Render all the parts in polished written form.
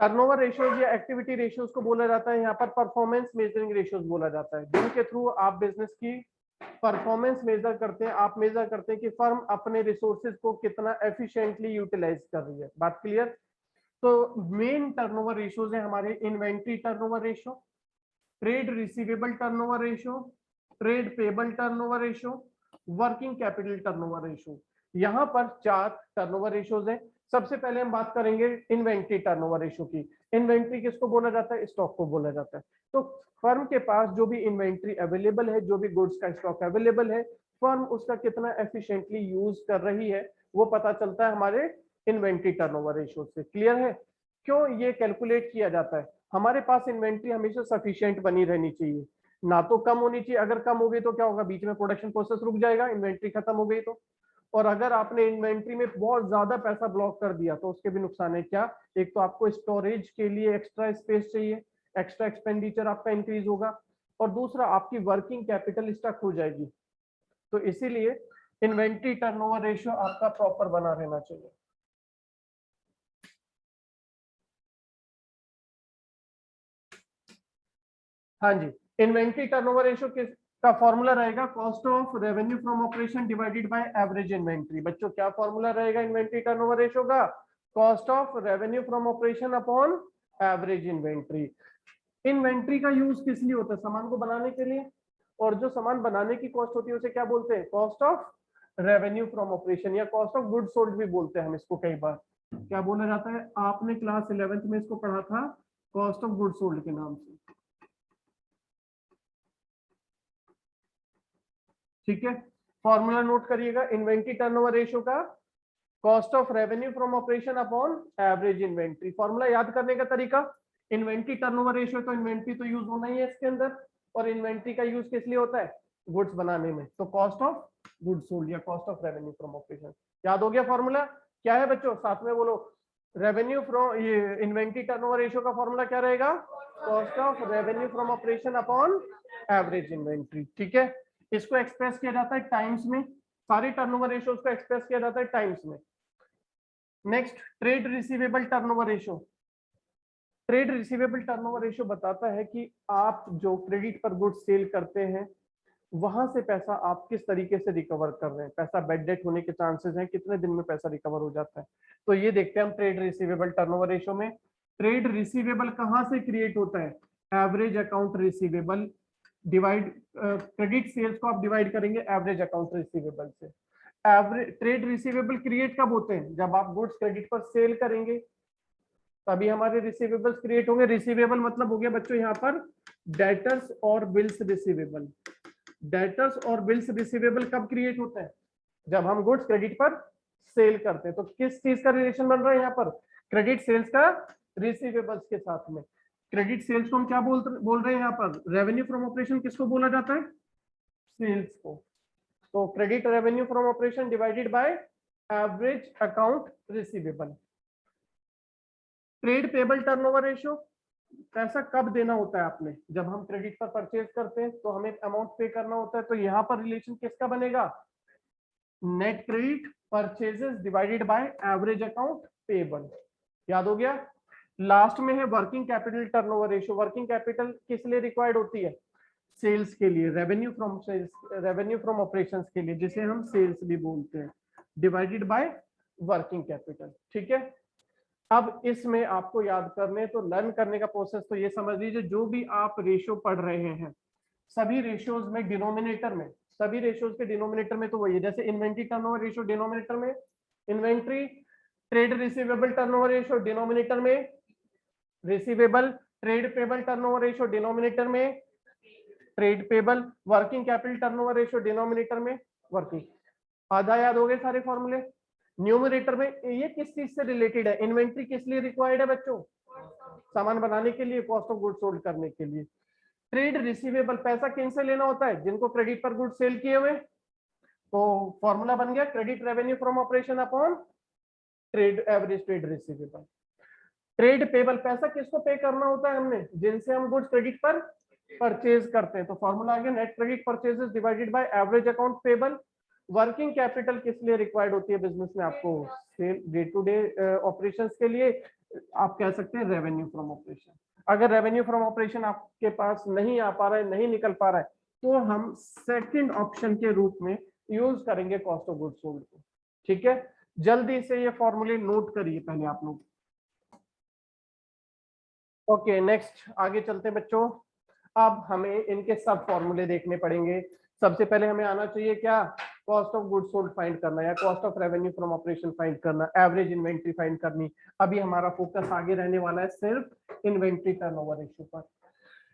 Turnover ratios या activity ratios को बोला जाता है यहाँ पर परफॉर्मेंस मेजरिंग रेशियोज बोला जाता है, जिनके थ्रू आप बिजनेस की परफॉर्मेंस मेजर करते हैं। आप मेजर करते हैं कि फर्म अपने रिसोर्सेज को कितना एफिशिएंटली यूटिलाइज कर रही है। बात क्लियर? तो मेन टर्नओवर रेशियोज है हमारे inventory turnover ratio, trade receivable turnover ratio, trade payable turnover ratio, working capital turnover ratio. यहाँ पर 4 टर्नओवर रेशियोज हैं। सबसे पहले हम बात करेंगे इन्वेंट्री टर्नओवर रेशियो की। इन्वेंट्री किसको बोला जाता है? स्टॉक को बोला जाता है। तो फर्म के पास जो भी इन्वेंट्री अवेलेबल है, जो भी गुड्स का स्टॉक अवेलेबल है, फर्म उसका कितना एफिशिएंटली यूज कर रही है, वो पता चलता है हमारे इन्वेंट्री टर्नओवर रेशियो से। क्लियर है? क्यों ये कैलकुलेट किया जाता है? हमारे पास इन्वेंट्री हमेशा सफिशिएंट बनी रहनी चाहिए, ना तो कम होनी चाहिए। अगर कम हो गई तो क्या होगा? बीच में प्रोडक्शन प्रोसेस रुक जाएगा, इन्वेंट्री खत्म हो गई तो। और अगर आपने इन्वेंट्री में बहुत ज्यादा पैसा ब्लॉक कर दिया तो उसके भी नुकसान है। क्या? एक तो आपको स्टोरेज के लिए एक्स्ट्रा स्पेस चाहिए, एक्स्ट्रा एक्सपेंडिचर आपका इंक्रीज होगा, और दूसरा आपकी वर्किंग कैपिटल स्टक हो जाएगी। तो इसीलिए इन्वेंट्री टर्नओवर रेशियो आपका प्रॉपर बना रहना चाहिए। हाँ जी, इन्वेंट्री टर्नओवर रेशियो का फॉर्मूला रहेगा cost of revenue from operation divided by average inventory. बच्चों क्या फॉर्मूला रहेगा इन्वेंट्री टर्नओवर रेशियो का? Cost of revenue from operation upon average inventory. Inventory का यूज किस लिए होता है? सामान को बनाने के लिए, और जो सामान बनाने की कॉस्ट होती है उसे क्या बोलते हैं? Cost of revenue from operation, या कॉस्ट ऑफ गुड्स सोल्ड भी बोलते हैं हम इसको। कई बार क्या बोला जाता है? आपने क्लास 11th में इसको पढ़ा था कॉस्ट ऑफ गुड्स सोल्ड के नाम से। ठीक है, फॉर्मूला नोट करिएगा इन्वेंट्री टर्नओवर रेशियो का, cost of revenue from operation upon average inventory. Formula याद करने का तरीका, इन्वेंट्री टर्नओवर रेशियो, तो इन्वेंट्री तो यूज होना ही है इसके अंदर, और इन्वेंट्री का यूज किस लिए होता है? गुड्स बनाने में। तो कॉस्ट ऑफ गुड्स सोल्ड या cost of revenue from operation. याद हो गया फॉर्मूला? क्या है बच्चों? साथ में बोलो, रेवेन्यू फ्रॉम, ये इन्वेंट्री टर्नओवर रेशियो का फॉर्मूला क्या रहेगा? Cost of revenue from operation upon average inventory. ठीक है, इसको एक्सप्रेस किया जाता है टाइम्स में, सारे टर्नओवर रेशियोज को एक्सप्रेस किया जाता है टाइम्स में। Next, trade receivable turnover ratio. Trade receivable turnover ratio बताता है कि आप जो क्रेडिट पर गुड्स सेल करते हैं, वहां से पैसा आप किस तरीके से रिकवर कर रहे हैं। पैसा बेड डेट होने के चांसेस हैं, कितने दिन में पैसा रिकवर हो जाता है। तो ये देखते हैं हम ट्रेड रिसीवेबल टर्नओवर रेशियो में। ट्रेड रिसीवेबल कहां से क्रिएट होता है? Average account receivable divide, credit sales को आप डिवाइड करेंगे एवरेज अकाउंट रिसीवेबल से। एवरेज ट्रेड रिसीवेबल क्रिएट कब होते हैं? जब आप गुड्स क्रेडिट पर सेल करेंगे तभी हमारे रिसीवेबल्स क्रिएट होंगे। रिसीवेबल मतलब हो गया बच्चों यहाँ पर डेटर्स और बिल्स रिसीवेबल। डेटर्स और बिल्स रिसीवेबल कब क्रिएट होते हैं? जब हम गुड्स क्रेडिट पर सेल करते हैं। तो किस चीज का रिलेशन बन रहा है यहाँ पर? क्रेडिट सेल्स का रिसीवेबल्स के साथ में। क्रेडिट सेल्स को हम क्या बोल रहे हैं यहाँ पर? रेवेन्यू फ्रॉम ऑपरेशन किसको बोला जाता है? सेल्स को। तो credit revenue from operation divided by average account receivable. Trade payable turnover ratio, पैसा कब देना होता है आपने? जब हम क्रेडिट पर परचेज करते हैं तो हमें अमाउंट पे करना होता है। तो यहाँ पर रिलेशन किसका बनेगा? Net credit purchases divided by average account payable. याद हो गया? लास्ट में है working capital turnover ratio. Working capital किस लिए रिक्वायर्ड होती है? सेल्स के लिए, revenue from sales, revenue from operations के लिए, जिसे हम सेल्स भी बोलते हैं, डिवाइडेड बाय वर्किंग कैपिटल। ठीक है, अब इसमें आपको याद करने, तो लर्न करने का प्रोसेस तो ये समझ लीजिए, जो भी आप रेशियो पढ़ रहे हैं सभी रेशियोज में डिनोमिनेटर में, सभी रेशियोज के डिनोमिनेटर में तो वही है। जैसे इन्वेंट्री टर्नओवर रेशियो डिनोमिनेटर में inventory, trade receivable turnover ratio denominator में receivable, trade payable turnover ratio denominator में trade payable, working capital turnover ratio denominator में वर्किंग। आधा याद हो गए सारे फॉर्मूले। न्यूमरेटर में ये किस चीज से रिलेटेड है? इन्वेंट्री किस लिए रिक्वायर्ड है बच्चों? सामान बनाने के लिए, कॉस्ट ऑफ गुड्स सोल्ड करने के लिए। ट्रेड रिसीवेबल, पैसा किन से लेना होता है? जिनको क्रेडिट पर गुड्स सेल किए हुए। तो फॉर्मूला बन गया credit revenue from operation upon trade average trade receivable. Trade payable, पैसा किसको पे करना होता है हमने? जिनसे हम गुड्स क्रेडिट पर परचेज करते हैं। तो फॉर्मूला आ गया net credit purchases divided by average account payable. Working capital किस लिए रिक्वायर्ड होती है बिजनेस में? आपको sale, day to day operations के लिए, आप कह सकते हैं रेवेन्यू फ्रॉम ऑपरेशन। अगर रेवेन्यू फ्रॉम ऑपरेशन आपके पास नहीं आ पा रहा है, नहीं निकल पा रहा है, तो हम सेकंड ऑप्शन के रूप में यूज करेंगे कॉस्ट ऑफ गुड्स सोल्ड को। ठीक है, जल्दी से ये फॉर्मूले नोट करिए पहले आप लोग। ओके नेक्स्ट आगे चलते हैं बच्चों। अब हमें इनके सब फॉर्मूले देखने पड़ेंगे। सबसे पहले हमें आना चाहिए क्या, cost of goods sold find करना या cost of revenue from operation find करना, एवरेज इन्वेंट्री फाइंड करनी। अभी हमारा फोकस आगे रहने वाला है सिर्फ इन्वेंट्री टर्नओवर रेशियो पर।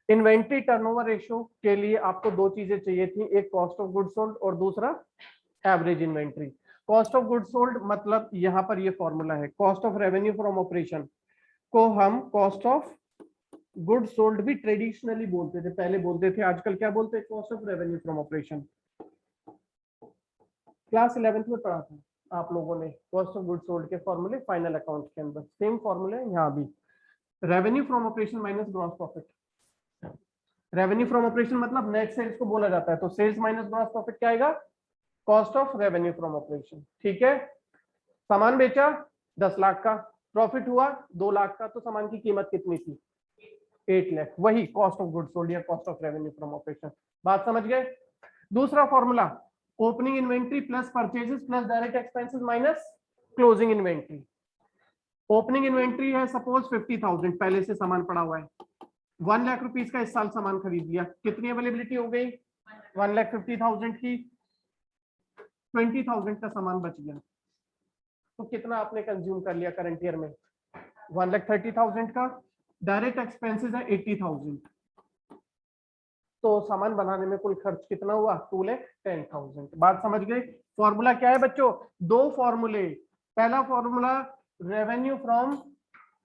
इन्वेंट्री टर्नओवर रेशियो के लिए आपको दो चीजें चाहिए थी, एक कॉस्ट ऑफ गुड्स सोल्ड और दूसरा average inventory. Cost of goods sold मतलब यहाँ पर ये फॉर्मूला है, cost of revenue from operation को हम कॉस्ट ऑफ गुड सोल्ड भी ट्रेडिशनली बोलते थे, पहले बोलते थे, आजकल क्या बोलते हैं, cost of revenue from operation. Class 11th में पढ़ा था आप लोगों ने कॉस्ट ऑफ गुड सोल्ड के फॉर्मूले फाइनल अकाउंट के अंदर, सेम फॉर्मूले यहाँ भी, revenue from operation minus gross profit. Revenue from operation मतलब नेट सेल्स को बोला जाता है, तो सेल्स माइनस ग्रॉस प्रॉफिट क्या आएगा, cost of revenue from operation. ठीक है, सामान बेचा 10 लाख का, प्रॉफिट हुआ 2 लाख का, तो सामान की कीमत कितनी थी, 8 लाख, वही कॉस्ट ऑफ गुड्स सोल्ड या cost of revenue from operation. बात समझ गए। दूसरा formula, opening inventory plus purchases plus direct expenses minus closing inventory. Opening inventory है सपोज 50,000, पहले से सामान पड़ा हुआ है, 1 लाख रुपीस का इस साल सामान खरीद लिया, कितनी अवेलेबिलिटी हो गई, 1,50,000 की, 20,000 का सामान बच गया, तो कितना आपने कंज्यूम कर लिया करंट ईयर में, 1,30,000 का। डायरेक्ट एक्सपेंसेस है 80,000, तो सामान बनाने में कुल खर्च कितना हुआ, 2,10,000। बात समझ गए। फॉर्मूला क्या है बच्चों, दो फॉर्मूले, पहला formula revenue from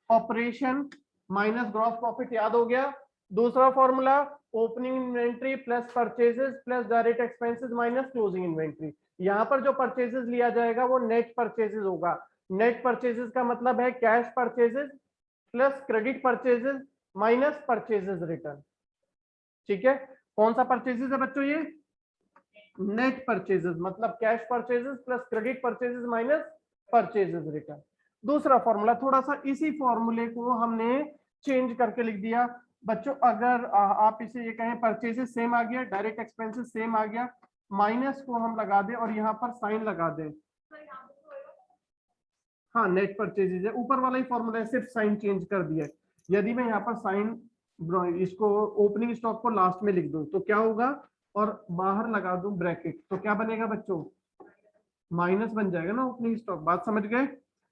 operation minus gross profit, याद हो गया। दूसरा formula opening inventory plus purchases plus direct expenses minus closing inventory. यहाँ पर जो परचेजेस लिया जाएगा वो नेट परचेजेस होगा। नेट परचेजेस का मतलब है cash purchases plus credit purchases minus purchases return. ठीक है, कौन सा परचेजेस है बच्चों, ये नेट परचेजेस, मतलब cash purchases plus credit purchases minus purchases return. दूसरा फॉर्मूला, थोड़ा सा इसी फॉर्मूले को हमने चेंज करके लिख दिया बच्चों। अगर आप इसे ये कहें परचेजेस सेम आ गया, डायरेक्ट एक्सपेंसेस सेम आ गया, माइनस को हम लगा दें और यहाँ पर साइन लगा दें, हाँ नेट परचेजेस है, ऊपर वाला ही फॉर्मूला है, सिर्फ साइन चेंज कर दिया है। यदि मैं यहाँ पर साइन इसको ओपनिंग स्टॉक को लास्ट में लिख दूं तो क्या होगा, और बाहर लगा दूं ब्रैकेट, तो क्या बनेगा बच्चों, माइनस बन जाएगा ना ओपनिंग स्टॉक। बात समझ गए।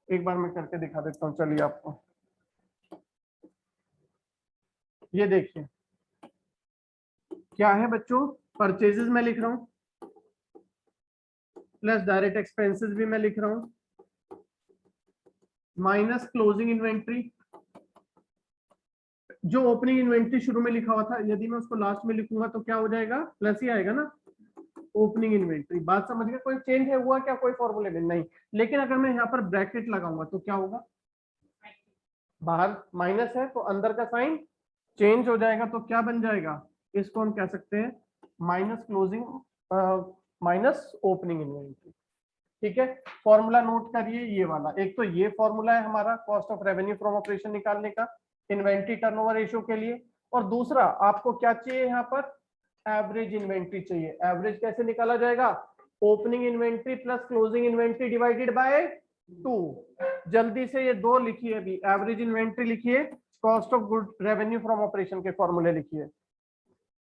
एक बार मैं करके दिखा देता हूँ, चलिए आपको, ये देखिए क्या है बच्चों, परचेजेस मैं लिख रहा हूँ प्लस डायरेक्ट एक्सपेंसेस भी मैं लिख रहा हूँ माइनस क्लोजिंग इन्वेंट्री। जो ओपनिंग इन्वेंट्री शुरू में लिखा हुआ था, यदि मैं उसको लास्ट में लिखूंगा तो क्या हो जाएगा, प्लस ही आएगा ना, ओपनिंग इन्वेंट्री। बात समझ गए। कोई चेंज है हुआ क्या, कोई फॉर्मूले में नहीं। लेकिन अगर मैं यहाँ पर ब्रैकेट लगाऊंगा तो क्या होगा, बाहर माइनस है तो अंदर का साइन चेंज हो जाएगा, तो क्या बन जाएगा, इसको हम कह सकते हैं minus closing minus opening inventory. ठीक है, फॉर्मूला नोट करिए ये वाला। एक तो ये फॉर्मूला है हमारा cost of revenue from operation निकालने का इन्वेंट्री टर्नओवर रेशियो के लिए, और दूसरा आपको क्या चाहिए यहाँ पर, एवरेज इन्वेंट्री चाहिए। एवरेज कैसे निकाला जाएगा, opening inventory plus closing inventory divided by 2। जल्दी से ये दो लिखिए, अभी एवरेज इन्वेंट्री लिखिए, cost of good revenue from operation के फॉर्मूले लिखिए।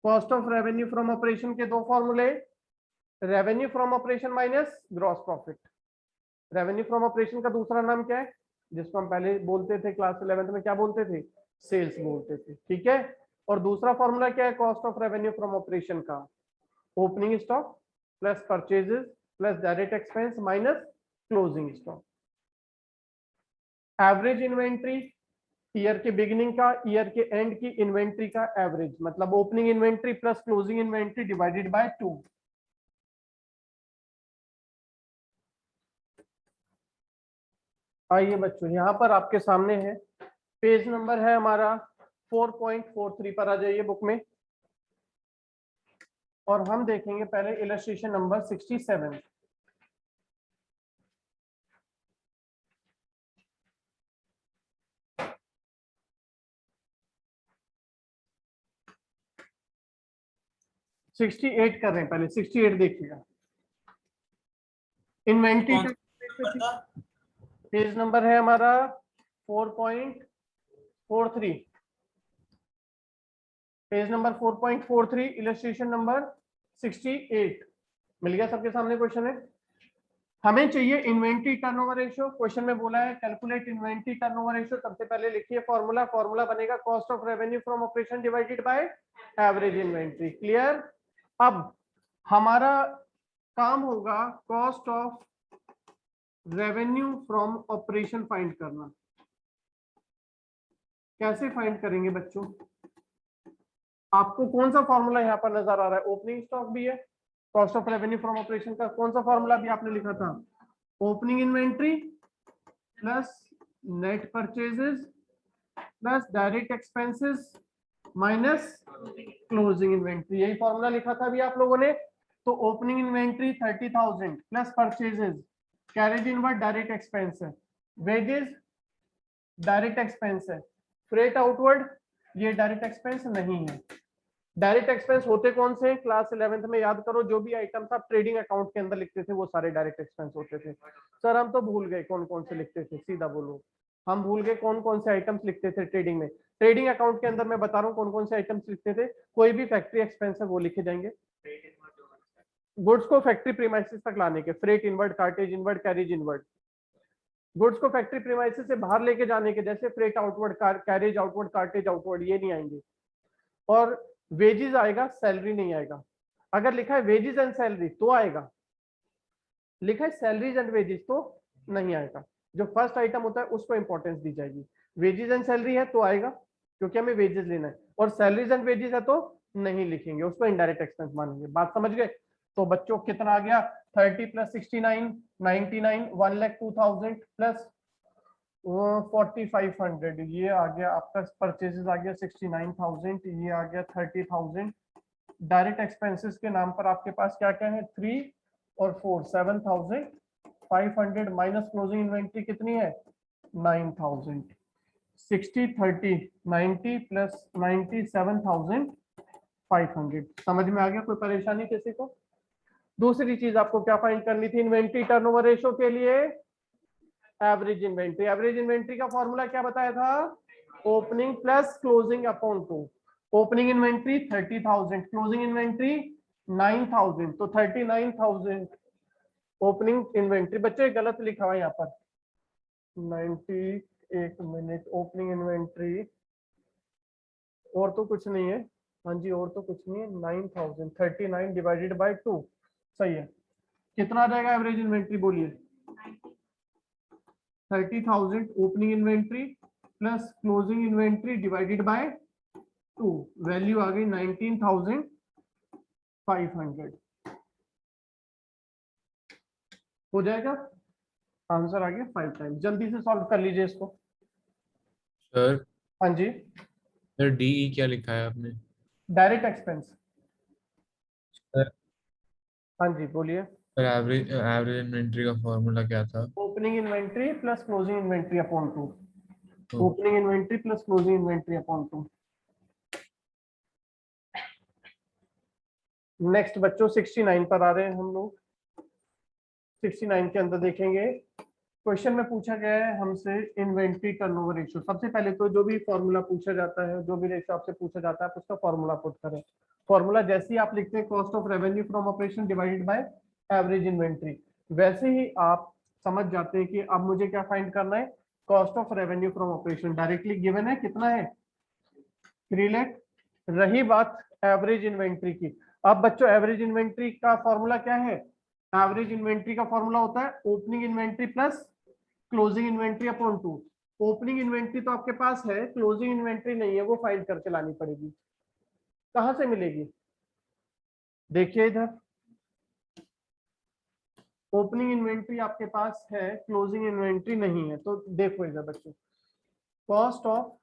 Cost of revenue from operation के दो फॉर्मूले, revenue from operation minus gross profit. Revenue from operation का दूसरा नाम क्या है, जिसको हम पहले बोलते थे क्लास 11th में, क्या बोलते थे, सेल्स बोलते थे। ठीक है, और दूसरा फॉर्मूला क्या है cost of revenue from operation का, opening stock plus purchases plus direct expense minus closing stock. Average inventory year के बिगिनिंग का ईयर के एंड की इन्वेंट्री का एवरेज, मतलब opening inventory plus closing inventory divided by 2। आइए बच्चों, यहाँ पर आपके सामने है, पेज नंबर है हमारा 4.43 पर आ जाइए बुक में, और हम देखेंगे पहले इलस्ट्रेशन नंबर 67। 68 कर रहे हैं, पहले 68 देखिएगा। इन्वेंट्री पेज नंबर है हमारा 4.43, पेज नंबर 4.43, इलस्ट्रेशन नंबर 68। मिल गया सबके सामने क्वेश्चन है। हमें चाहिए इन्वेंट्री टर्नओवर रेशियो। क्वेश्चन में बोला है कैलकुलेट इन्वेंट्री टर्नओवर रेशियो। सबसे पहले लिखिए फॉर्मूला, फॉर्मूला बनेगा cost of revenue from operation divided by average inventory. Clear. अब हमारा काम होगा cost of revenue from operation find करना। कैसे फाइंड करेंगे बच्चों? आपको कौन सा फॉर्मूला यहाँ पर नजर आ रहा है? ओपनिंग स्टॉक भी है, cost of revenue from operation का कौन सा फॉर्मूला भी आपने लिखा था? Opening inventory plus net purchases plus direct expenses minus closing inventory. यही फॉर्मूला लिखा था अभी आप लोगों ने। तो opening inventory 30,000 plus purchases, carriage inward direct expense है, वेजेस डायरेक्ट एक्सपेंस है, फ्रेट आउटवर्ड ये डायरेक्ट एक्सपेंस नहीं है। डायरेक्ट एक्सपेंस होते कौन से? क्लास 11th में याद करो, जो भी आइटम्स आप ट्रेडिंग अकाउंट के अंदर लिखते थे वो सारे डायरेक्ट एक्सपेंस होते थे। सर हम तो भूल गए कौन कौन से लिखते थे, सीधा बोलो। हम भूल गए कौन कौन से आइटम्स लिखते थे ट्रेडिंग में। ट्रेडिंग अकाउंट के अंदर मैं बता रहा हूँ कौन कौन से आइटम्स लिखते थे। कोई भी फैक्ट्री एक्सपेंस है वो लिखे जाएंगे, गुड्स को फैक्ट्री प्रीमाइसेस तक लाने के, freight inward, cartage inward, carriage inward. Goods को फैक्ट्री प्रीमाइसेस से बाहर लेके जाने के, जैसे freight outward, carriage outward, cartage outward, ये नहीं आएंगे। और वेजेस आएगा, सैलरी नहीं आएगा। अगर लिखा है वेजेस एंड सैलरी तो आएगा, लिखा है सैलरीज एंड वेजेस तो नहीं आएगा। जो फर्स्ट आइटम होता है उसको इंपॉर्टेंस दी जाएगी। वेजेस एंड सैलरी है तो आएगा क्योंकि हमें वेजेस लेना है, और सैलरीज एंड वेजेस है तो नहीं लिखेंगे, उसको इनडायरेक्ट एक्सपेंस मानेंगे। बात समझ गए? तो बच्चों कितना आ गया? 30 प्लस 69 99, 1,02,000 प्लस 4,500, ये आ गया आपका परचेजेस आ गया 69,000, ये आ गया 30,000। डायरेक्ट एक्सपेंसेस के नाम पर आपके पास क्या क्या है? 3 और 4, 7,500 माइनस क्लोजिंग इन्वेंट्री कितनी है? 9,000। 60 30 90 प्लस 97,500। समझ में आ गया? कोई परेशानी किसी को? दूसरी चीज आपको क्या फाइंड करनी थी इन्वेंट्री टर्नओवर रेशियो के लिए? Average inventory. एवरेज इन्वेंट्री का फॉर्मूला क्या बताया था? Opening plus closing upon 2। Opening inventory 30,000, closing inventory 9,000, तो 39,000 ओपनिंग इन्वेंट्री। बच्चे गलत लिखा हुआ है यहाँ पर 90, एक मिनट, ओपनिंग इन्वेंट्री और तो कुछ नहीं है। हाँ जी, और तो कुछ नहीं है। 9,000, 39 डिवाइडेड बाय 2 सही है। कितना आ जाएगा एवरेज इन्वेंट्री? बोलिए। 30,000 opening inventory plus closing inventory divided by 2, value आ गई 19,500। हो जाएगा? आंसर आ गया 5 टाइम्स। जल्दी से सॉल्व कर लीजिए इसको। सर हाँ जी, सर डीई क्या लिखा है आपने? Direct expense. सर हाँ जी बोलिए। एवरेज एवरेज इन्वेंट्री का फॉर्मूला क्या था? Opening inventory plus closing inventory upon 2। तो opening inventory plus closing inventory upon 2। Next बच्चों 69 पर आ रहे हैं हम लोग। 69 के अंदर देखेंगे, क्वेश्चन में पूछा गया है हमसे इन्वेंट्री टर्नओवर रेशियो। सबसे पहले तो जो भी फॉर्मूला पूछा जाता है, जो भी रेशियो आपसे पूछा जाता है, आप उसका फॉर्मूला पुट करें। फॉर्मूला जैसे ही आप लिखते हैं cost of revenue from operation divided by average inventory, वैसे ही आप समझ जाते हैं कि अब मुझे क्या फाइंड करना है? Cost of revenue from operation directly given है, कितना है? 3 लाख। रही बात एवरेज इन्वेंट्री की, अब बच्चों एवरेज इन्वेंट्री का फॉर्मूला क्या है? एवरेज इन्वेंट्री का फॉर्मूला होता है opening inventory plus closing inventory upon 2। Opening inventory तो आपके पास है, क्लोजिंग इन्वेंट्री नहीं है, वो फाइंड करके लानी पड़ेगी। कहां से मिलेगी? देखिए इधर, ओपनिंग इन्वेंट्री आपके पास है, क्लोजिंग इन्वेंट्री नहीं है। तो देखो इधर बच्चों, cost of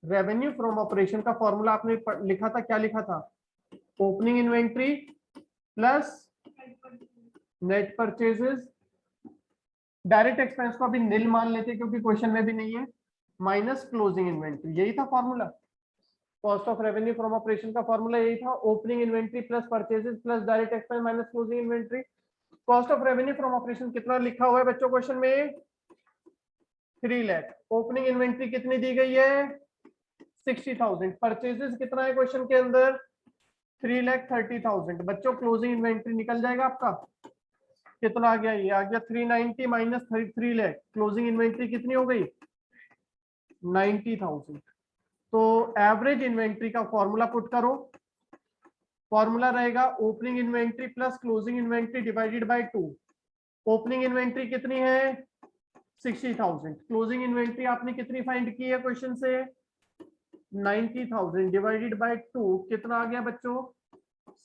revenue from operation का फॉर्मूला आपने लिखा था, क्या लिखा था? Opening inventory plus net purchases, direct expense को अभी नील मान लेते क्योंकि क्वेश्चन में भी नहीं है, माइनस क्लोजिंग इन्वेंट्री। यही था formula. Cost of revenue from operation का फॉर्मूला यही था, opening inventory plus purchases plus direct expense minus closing inventory. Cost of revenue from operation कितना लिखा हुआ है बच्चों क्वेश्चन में? 3 लाख। ओपनिंग इन्वेंट्री कितनी दी गई है? 60,000। परचेजेस कितना है क्वेश्चन के अंदर? 3,30,000। बच्चों क्लोजिंग इन्वेंट्री निकल जाएगा आपका, कितना आ गया? ये आ गया 390 माइनस 3 लाख। क्लोजिंग इन्वेंट्री कितनी हो गई? 90,000। तो एवरेज इन्वेंट्री का फॉर्मूला पुट करो। फॉर्मूला रहेगा opening inventory plus closing inventory divided by 2। Opening inventory कितनी है? 60,000। क्लोजिंग इन्वेंट्री आपने कितनी फाइंड की है क्वेश्चन से? 90,000 डिवाइडेड बाय 2 कितना आ गया बच्चों?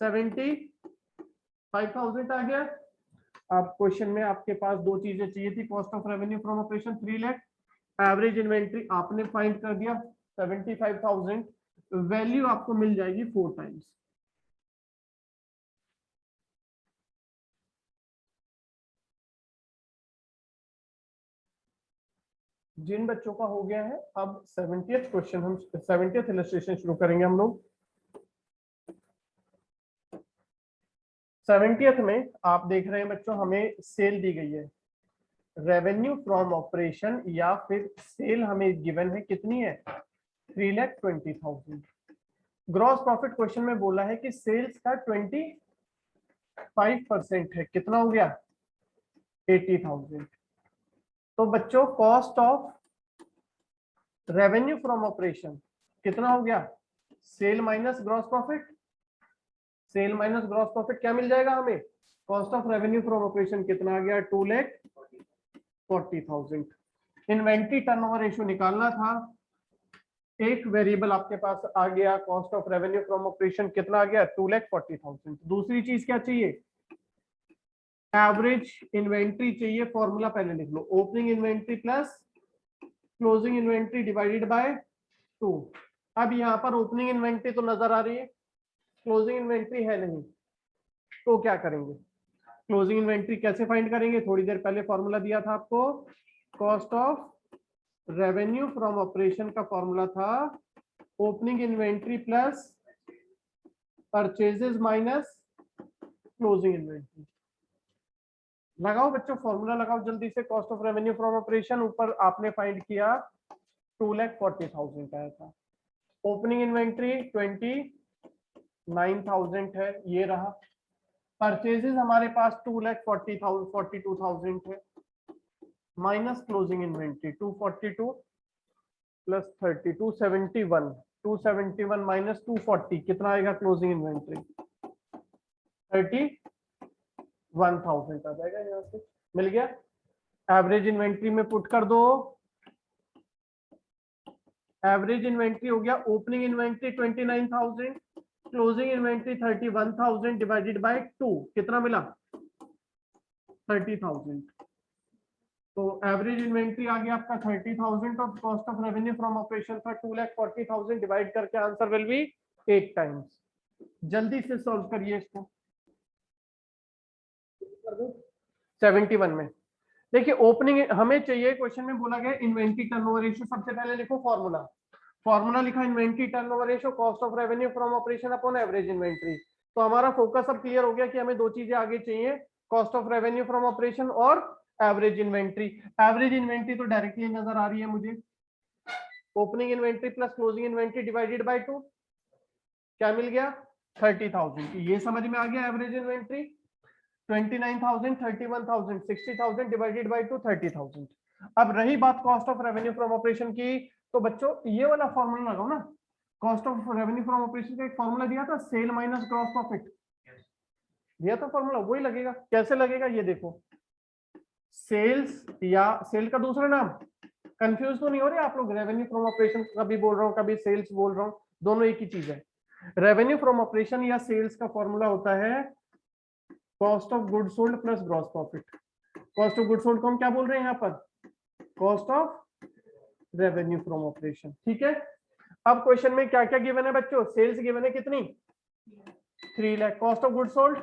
75,000 आ गया। अब क्वेश्चन में आपके पास दो चीजें चाहिए थी, cost of revenue from operation 3 lakh, average inventory आपने फाइंड कर दिया 75,000। वैल्यू आपको मिल जाएगी 4 टाइम्स। जिन बच्चों का हो गया है, अब 70th क्वेश्चन, हम 70th इलस्ट्रेशन शुरू करेंगे हम लोग। 70th में आप देख रहे हैं बच्चों, हमें सेल दी गई है, रेवेन्यू फ्रॉम ऑपरेशन या फिर सेल हमें गिवन है, कितनी है? 3,20,000। ग्रॉस प्रॉफिट क्वेश्चन में बोला है कि सेल्स का 25% है, कितना हो गया? 80,000। तो बच्चों cost of revenue from operation कितना हो गया? Sale minus gross profit. Sale minus gross profit क्या मिल जाएगा हमें? Cost of revenue from operation कितना आ गया? 2,40,000। इन्वेंट्री टर्नओवर रेशियो निकालना था, एक वेरिएबल आपके पास आ गया, cost of revenue from operation कितना आ गया? 2,40,000। दूसरी चीज क्या चाहिए? एवरेज इन्वेंट्री चाहिए। फॉर्मूला पहले लिख लो, opening inventory plus closing inventory divided by 2। अब यहाँ पर ओपनिंग इन्वेंट्री तो नजर आ रही है, क्लोजिंग इन्वेंट्री है नहीं, तो क्या करेंगे? क्लोजिंग इन्वेंट्री कैसे फाइंड करेंगे? थोड़ी देर पहले फॉर्मूला दिया था आपको, cost of revenue from operation का फॉर्मूला था opening inventory plus purchases minus closing inventory. लगाओ बच्चों फॉर्मूला लगाओ जल्दी से। Cost of revenue from operation ऊपर आपने फाइंड किया 2,40,000 आया था। ओपनिंग इन्वेंट्री 29,000 है, ये रहा। परचेजेस हमारे पास 2,42,000 है, minus closing inventory 242 plus 30 271 minus 240 कितना आएगा? क्लोजिंग इन्वेंट्री 31,000 आ जाएगा। यहाँ से मिल गया। एवरेज इन्वेंट्री में पुट कर दो। एवरेज इन्वेंट्री हो गया opening inventory 29,000, closing inventory 31,000 divided by 2 कितना मिला? 30,000। तो एवरेज इन्वेंट्री आ गया आपका 30,000 और cost of revenue from operation था 2,40,000। डिवाइड करके आंसर विल बी 8 टाइम्स। जल्दी से सॉल्व करिए इसको। 71 में देखिए ओपनिंग हमें चाहिए, क्वेश्चन में बोला गया इन्वेंट्री टर्नओवर रेशियो। सबसे पहले लिखो फॉर्मूला। फॉर्मूला लिखा inventory turnover ratio cost of revenue from operation upon average inventory. तो हमारा फोकस अब क्लियर हो गया कि हमें दो चीजें आगे चाहिए, cost of revenue from operation और एवरेज इन्वेंट्री। एवरेज इन्वेंट्री तो डायरेक्टली नजर आ रही है मुझे, opening inventory plus closing inventory divided by 2 क्या मिल गया? 30,000। ये समझ में आ गया। Average inventory 29,000 31,000 60,000 divided by 2 30,000। अब रही बात cost of revenue from operation की, तो बच्चों ये वाला फॉर्मूला लगाओ ना। Cost of revenue from operation का एक फॉर्मूला दिया था, सेल माइनस ग्रॉस प्रॉफिट दिया था फॉर्मूला, वही लगेगा। कैसे लगेगा ये देखो, सेल्स या सेल का दूसरा नाम, कंफ्यूज तो नहीं हो रहे आप लोग? रेवेन्यू फ्रॉम ऑपरेशन कभी बोल रहा हूँ कभी सेल्स बोल रहा हूँ, दोनों एक ही चीज है। रेवेन्यू फ्रॉम ऑपरेशन या सेल्स का फॉर्मूला होता है cost of good sold plus gross profit. Cost of good sold को हम क्या बोल रहे हैं यहाँ पर? Cost of revenue from operation. ठीक है। अब क्वेश्चन में क्या क्या गिवन है बच्चों? सेल्स गिवन है कितनी? 3 lakh. Cost of good sold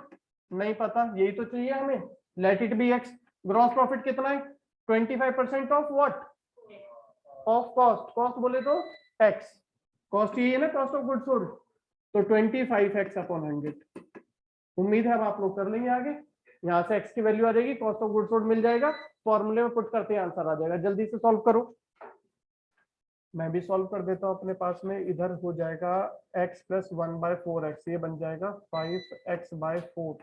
नहीं पता, यही तो चाहिए हमें, let it be x. Gross profit कितना है? 25% of what? Of cost. Cost बोले तो एक्स। कॉस्ट ये है ना कॉस्ट ऑफ गुड्स सोल्ड, तो 25x अपॉन 100। उम्मीद है अब आप लोग कर लेंगे आगे। यहाँ से x की वैल्यू आ जाएगी, कॉस्ट ऑफ गुड्स सोल्ड मिल जाएगा, फॉर्मूले में पुट करते हैं आंसर आ जाएगा। जल्दी से सॉल्व करो, मैं भी सॉल्व कर देता हूँ अपने पास में। इधर हो जाएगा x प्लस 1/4x, ये बन जाएगा 5x/4।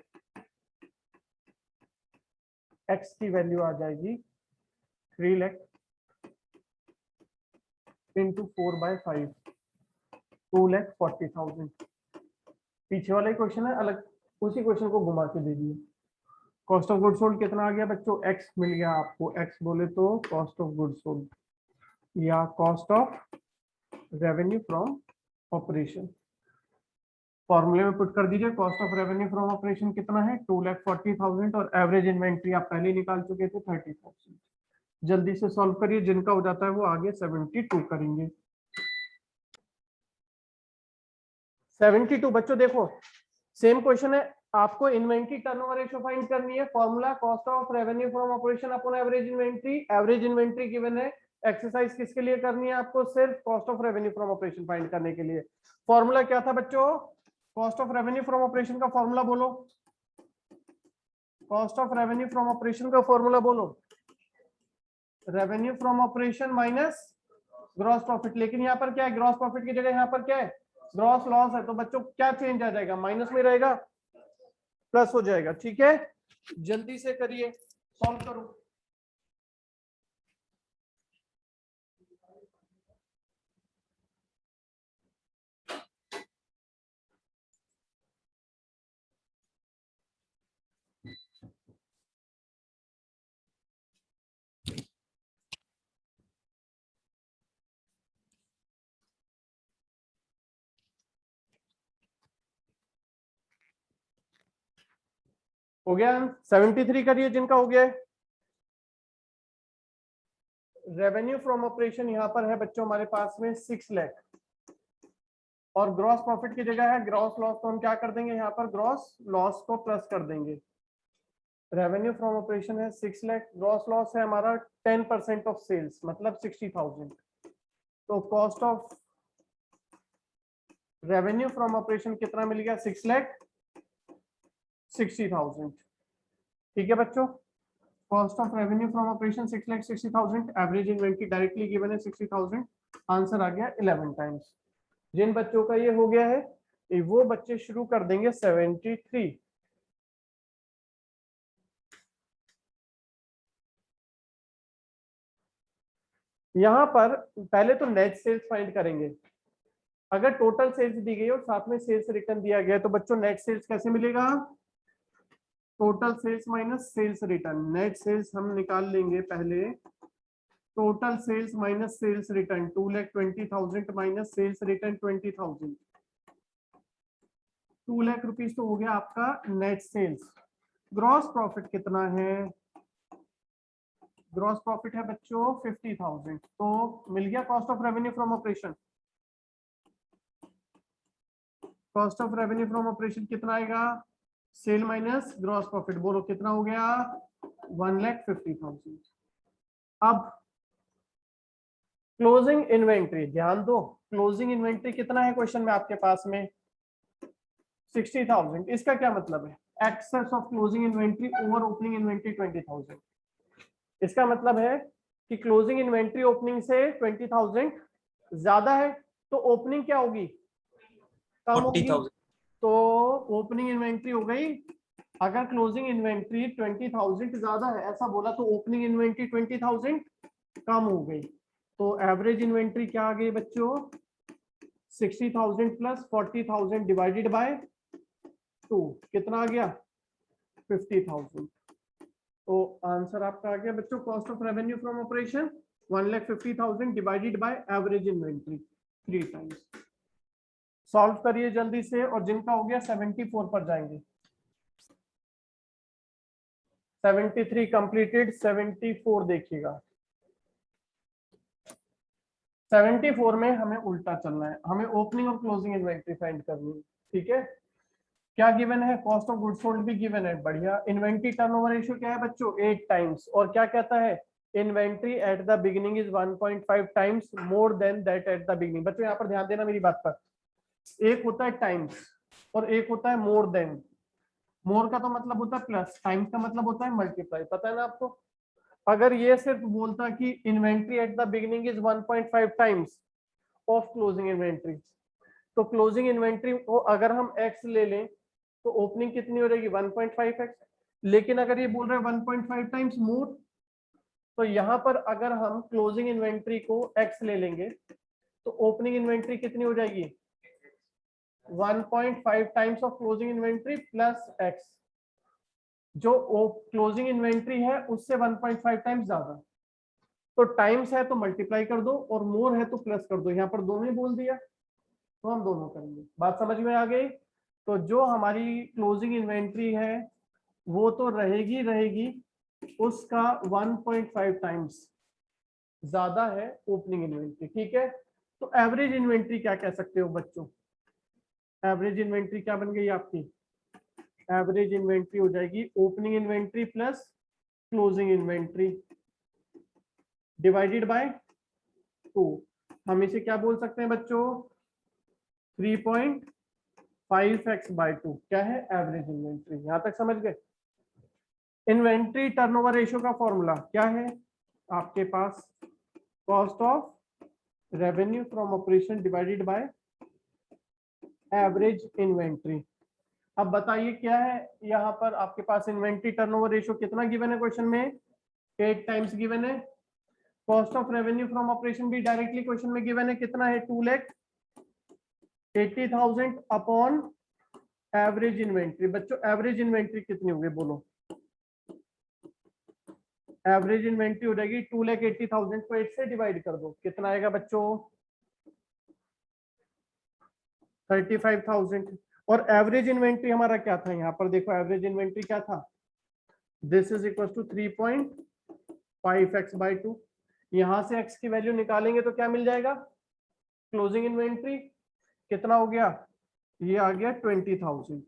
x की वैल्यू आ जाएगी 3 लाख इंटू 4/5, 2,40,000। पीछे वाला ही क्वेश्चन है, अलग उसी क्वेश्चन को घुमा के दे दिए। कॉस्ट ऑफ गुड्स सोल्ड कितना आ गया बच्चों, x मिल गया आपको। x बोले तो कॉस्ट ऑफ गुड्स सोल्ड या cost of revenue from operation. फॉर्मूले में पुट कर दीजिए, cost of revenue from operation कितना है 2,40,000 और एवरेज इन्वेंट्री आप पहले ही निकाल चुके थे 30,000। जल्दी से सॉल्व करिए, जिनका हो जाता है वो आगे 72 करेंगे। 72 बच्चों देखो सेम क्वेश्चन है, आपको इन्वेंट्री टर्नओवर रेशियो फाइंड करनी है। Formula cost of revenue from operation upon average inventory. Average inventory given है, एक्सरसाइज किसके लिए करनी है आपको, सिर्फ cost of revenue from operation find करने के लिए। फॉर्मूला क्या था बच्चों, cost of revenue from operation का फॉर्मूला बोलो, cost of revenue from operation का फॉर्मूला बोलो, revenue from operation minus gross profit. लेकिन यहाँ पर क्या है, ग्रॉस प्रॉफिट की जगह यहाँ पर क्या है, ग्रॉस लॉस है। तो बच्चों क्या चेंज आ जाएगा, माइनस में रहेगा, प्लस हो जाएगा। ठीक है, जल्दी से करिए, सॉल्व करो। हो गया, 73 करिए जिनका हो गया है। रेवेन्यू फ्रॉम ऑपरेशन यहाँ पर है बच्चों हमारे पास में 6 लाख और ग्रॉस प्रॉफिट की जगह है ग्रॉस लॉस, तो हम क्या कर देंगे यहाँ पर ग्रॉस लॉस को प्लस कर देंगे। रेवेन्यू फ्रॉम ऑपरेशन है 6 लाख, ग्रॉस लॉस है हमारा 10% ऑफ सेल्स मतलब 60,000। तो cost of revenue from operation कितना मिल गया, 6,60,000। ठीक है बच्चों, cost of revenue from operation 6,60,000, average inventory directly given है 60,000। आंसर आ गया 11 टाइम्स। जिन बच्चों का ये हो गया है वो बच्चे शुरू कर देंगे 73। यहां पर पहले तो नेट सेल्स फाइंड करेंगे। अगर टोटल सेल्स दी गई और साथ में सेल्स रिटर्न दिया गया तो बच्चों नेट सेल्स कैसे मिलेगा, total sales minus sales return. Net sales हम निकाल लेंगे पहले, total sales minus sales return 2,20,000 minus sales return 20,000, 2 lakh rupees तो हो गया आपका नेट सेल्स। ग्रॉस प्रॉफिट कितना है, ग्रॉस प्रॉफिट है बच्चों 50,000, तो मिल गया cost of revenue from operation. Cost of revenue from operation कितना आएगा, सेल माइनस ग्रॉस प्रॉफिट, बोलो कितना हो गया 1,50,000। अब क्लोजिंग इन्वेंट्री, ध्यान दो क्लोजिंग इन्वेंट्री कितना है क्वेश्चन में आपके पास में 60,000। इसका क्या मतलब है, excess of closing inventory over opening inventory 20,000। इसका मतलब है कि क्लोजिंग इन्वेंट्री ओपनिंग से 20,000 ज्यादा है, तो ओपनिंग क्या होगी, कम होगी। तो ओपनिंग इन्वेंट्री हो गई, अगर क्लोजिंग इन्वेंट्री 20,000 ज्यादा है ऐसा बोला तो ओपनिंग इन्वेंट्री 20,000 कम हो गई। तो एवरेज इन्वेंट्री क्या आ गई बच्चों 60,000 प्लस 40,000 डिवाइडेड बाय 2 कितना आ गया 50,000। तो आंसर आपका आ गया बच्चों cost of revenue from operation 1,50,000 divided by average inventory 3 times. Solve करिए जल्दी से, और जिनका हो गया 74 पर जाएंगे। 73 कंप्लीटेड, 74 देखिएगा। 74 में हमें उल्टा चलना है, हमें ओपनिंग और क्लोजिंग इन्वेंट्री फाइंड करनी है। ठीक है, क्या गिवन है, कॉस्ट ऑफ गुड्स सोल्ड भी गिवन है, बढ़िया। इन्वेंट्री टर्नओवर रेशियो क्या है बच्चों 8 टाइम्स, और क्या कहता है inventory at the beginning is 1.5 times more than that at the beginning. बच्चों यहाँ पर ध्यान देना मेरी बात पर, एक होता है टाइम्स और एक होता है मोर देन। मोर का तो मतलब होता है प्लस, टाइम्स का मतलब होता है मल्टीप्लाई, पता है ना आपको। अगर ये सिर्फ बोलता कि inventory at the beginning is 1.5 times of closing inventory, तो क्लोजिंग इन्वेंट्री को अगर हम x ले लें तो ओपनिंग कितनी हो जाएगी 1.5x। लेकिन अगर ये बोल रहे हैं 1.5 टाइम्स मोर, तो यहाँ पर अगर हम क्लोजिंग इन्वेंट्री को x ले लेंगे तो ओपनिंग इन्वेंट्री कितनी हो जाएगी 1.5 times of closing inventory plus x। जो क्लोजिंग इन्वेंट्री है उससे 1.5 टाइम्स ज्यादा, तो टाइम्स है तो मल्टीप्लाई कर दो और मोर है तो प्लस कर दो। यहाँ पर दोनों ही बोल दिया तो हम दोनों करेंगे। बात समझ में आ गई। तो जो हमारी क्लोजिंग इन्वेंट्री है वो तो रहेगी रहेगी, उसका 1.5 टाइम्स ज्यादा है ओपनिंग इन्वेंट्री, ठीक है। तो एवरेज इन्वेंट्री क्या कह सकते हो बच्चों, एवरेज इन्वेंट्री क्या बन गई आपकी, एवरेज इन्वेंट्री हो जाएगी opening inventory plus closing inventory divided by 2। हम इसे क्या बोल सकते हैं बच्चों 3.5x बाय 2 क्या है एवरेज इन्वेंट्री। यहां तक समझ गए। इन्वेंट्री टर्नओवर रेशियो का फॉर्मूला क्या है आपके पास, cost of revenue from operation divided by average inventory. अब बताइए क्या है यहाँ पर आपके पास इन्वेंट्री टर्नओवर रेशियो कितना गिवन है क्वेश्चन में, 8 टाइम्स गिवन है। Cost of revenue from operation भी डायरेक्टली क्वेश्चन में गिवन है, कितना है 2,80,000 अपॉन एवरेज इन्वेंट्री। बच्चों एवरेज इन्वेंट्री कितनी होगी बोलो, एवरेज इन्वेंट्री हो जाएगी 2,80,000 को 8 से डिवाइड कर दो, कितना आएगा बच्चों 35,000। और एवरेज इन्वेंट्री हमारा क्या था यहाँ पर देखो, एवरेज इन्वेंट्री क्या था, this is equal to 3.5x by 2। यहां से x की वैल्यू निकालेंगे तो क्या मिल जाएगा, क्लोजिंग इन्वेंट्री कितना हो गया, ये आ गया 20,000।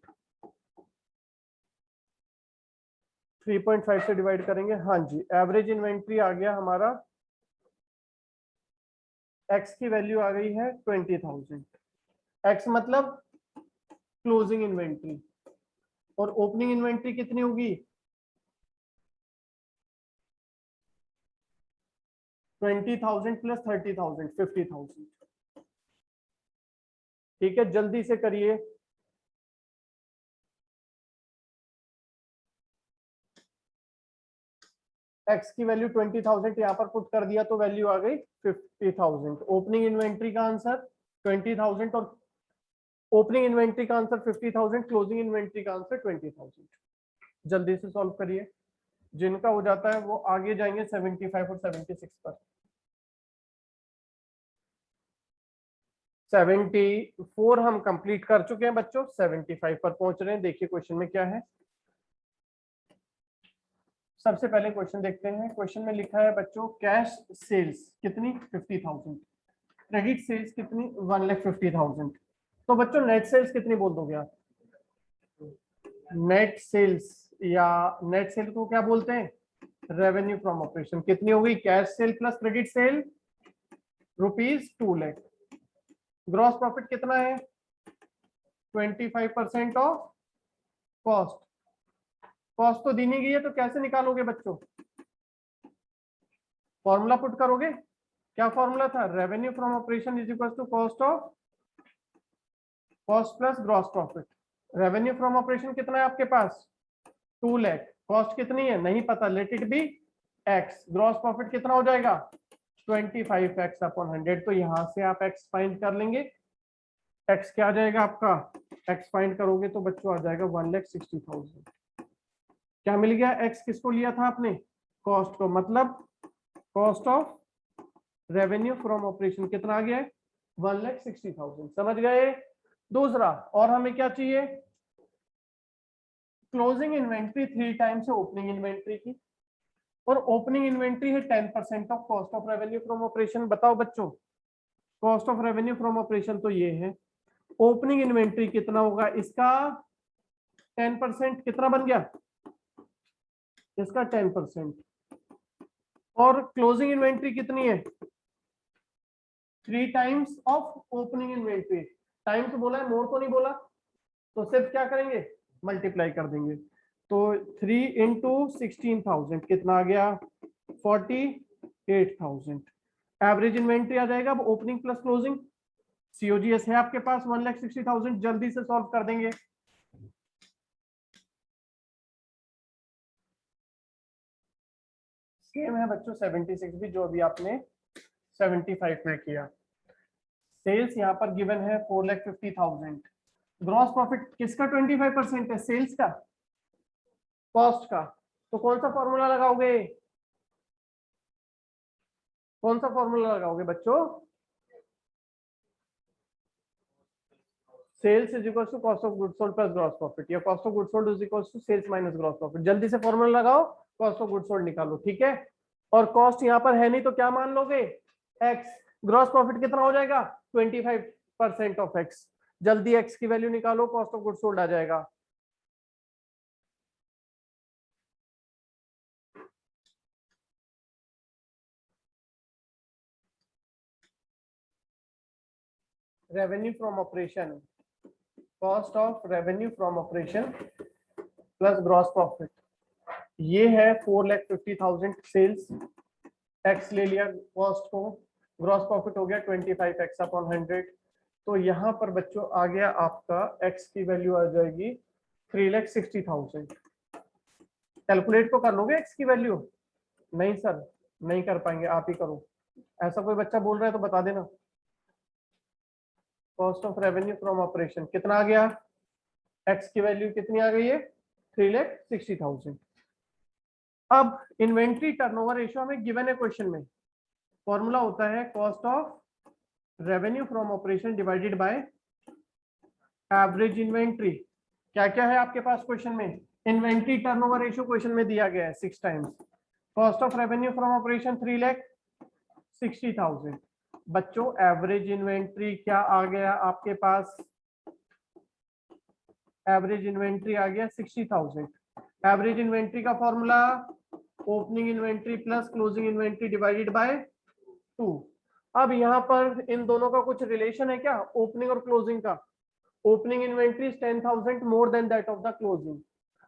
3.5 से डिवाइड करेंगे, हाँ जी एवरेज इन्वेंट्री आ गया हमारा, x की वैल्यू आ गई है 20,000। x मतलब क्लोजिंग इन्वेंट्री, और ओपनिंग इन्वेंट्री कितनी होगी 20,000 प्लस 30,000 50,000। ठीक है जल्दी से करिए। x की वैल्यू 20,000 यहाँ पर पुट कर दिया तो वैल्यू आ गई 50,000। ओपनिंग इन्वेंट्री का आंसर 20,000 और ओपनिंग इन्वेंट्री का आंसर 50,000, क्लोजिंग इन्वेंट्री का आंसर 20,000। जल्दी से सॉल्व करिए, जिनका हो जाता है वो आगे जाएंगे 75 और 76 पर। 74 हम कंप्लीट कर चुके हैं बच्चों, 75 पर पहुंच रहे हैं। देखिए क्वेश्चन में क्या है, सबसे पहले क्वेश्चन देखते हैं। क्वेश्चन में लिखा है बच्चों कैश सेल्स कितनी 50,000, क्रेडिट सेल्स कितनी 1,50,000। तो बच्चों नेट सेल्स कितनी बोल दोगे आप, नेट सेल्स या नेट सेल को क्या बोलते हैं रेवेन्यू फ्रॉम ऑपरेशन, कितनी होगी cash sale plus credit cell rupees 2 lakh. Gross profit कितना है 25% ऑफ कॉस्ट। कॉस्ट तो दी नहीं गई है तो कैसे निकालोगे बच्चों, फॉर्मूला पुट करोगे, क्या फॉर्मूला था revenue from operation is equal to cost of cost plus gross profit. Revenue from operation कितना है आपके पास 2 लाख, कॉस्ट कितनी है नहीं पता, let it be x, gross profit कितना हो जाएगा 25x अपॉन 100। तो यहां से आप x फाइंड कर लेंगे, x क्या आ जाएगा आपका, x फाइंड करोगे तो बच्चों आ जाएगा 1,60,000। क्या मिल गया, x किसको लिया था आपने कॉस्ट को, मतलब cost of revenue from operation कितना आ गया है 1,60,000। समझ गए। दूसरा और हमें क्या चाहिए, क्लोजिंग इन्वेंट्री 3 टाइम्स है ओपनिंग इन्वेंट्री की, और ओपनिंग इन्वेंट्री है 10% of cost of revenue from operation. बताओ बच्चों cost of revenue from operation तो ये है, ओपनिंग इन्वेंट्री कितना होगा इसका 10%, कितना बन गया इसका 10%, और क्लोजिंग इन्वेंट्री कितनी है? 3 times of opening inventory. Times बोला है, मोर तो नहीं बोला, तो सिर्फ क्या करेंगे, मल्टीप्लाई कर देंगे। तो 3 इंटू 16,000 कितना आ गया, 48,000। एवरेज इन्वेंट्री आ जाएगा अब ओपनिंग प्लस क्लोजिंग। सीओजीएस है आपके पास 1,60,000, जल्दी से सॉल्व कर देंगे। सेम है बच्चों 76 भी, जो अभी आपने 75 में किया। सेल्स यहाँ पर गिवन है 4,50,000। ग्रॉस प्रॉफिट किसका 25% है, सेल्स का, कॉस्ट का। तो कौन सा फॉर्मूला लगाओगे, कौन सा फॉर्मूला लगाओगे बच्चों? Sales is equal to cost of goods sold plus gross profit, या cost of goods sold is equal to sales minus gross profit. जल्दी से फॉर्मूला लगाओ, कॉस्ट ऑफ गुड्स सोल्ड निकालो, ठीक है। और कॉस्ट यहाँ पर है नहीं तो क्या मान लोगे, एक्स। ग्रॉस प्रॉफिट कितना हो जाएगा, 25% ऑफ एक्स। जल्दी एक्स की वैल्यू निकालो, कॉस्ट ऑफ गुड्स सोल्ड आ जाएगा। Revenue from operation, cost of revenue from operation plus gross profit, ये है 4,50,000 सेल्स। एक्स ले लिया कॉस्ट को, ग्रॉस प्रॉफिट हो गया 25x अपॉन 100। तो यहाँ पर बच्चों आ गया आपका एक्स की वैल्यू आ जाएगी 3,60,000। कैलकुलेट तो कर लोगे एक्स की वैल्यू? नहीं सर, नहीं कर पाएंगे, आप ही करो। ऐसा कोई बच्चा बोल रहा है तो बता देना। Cost of revenue from operation कितना आ गया, एक्स की वैल्यू कितनी आ गई है, 3,60,000। अब इन्वेंट्री टर्नओवर रेशियो हमें गिवन है क्वेश्चन में। फॉर्मूला होता है cost of revenue from operation divided by average inventory. क्या क्या है आपके पास क्वेश्चन में, इन्वेंट्री टर्नओवर रेशियो क्वेश्चन में दिया गया है 6 times. Cost of revenue from operation 3,60,000। बच्चों एवरेज इन्वेंट्री क्या आ गया आपके पास, एवरेज इन्वेंट्री आ गया 60,000। एवरेज इन्वेंट्री का formula opening inventory plus closing inventory divided by 2। अब यहाँ पर इन दोनों का कुछ रिलेशन है क्या, ओपनिंग और क्लोजिंग का? Opening inventory 10,000 more than that of the closing.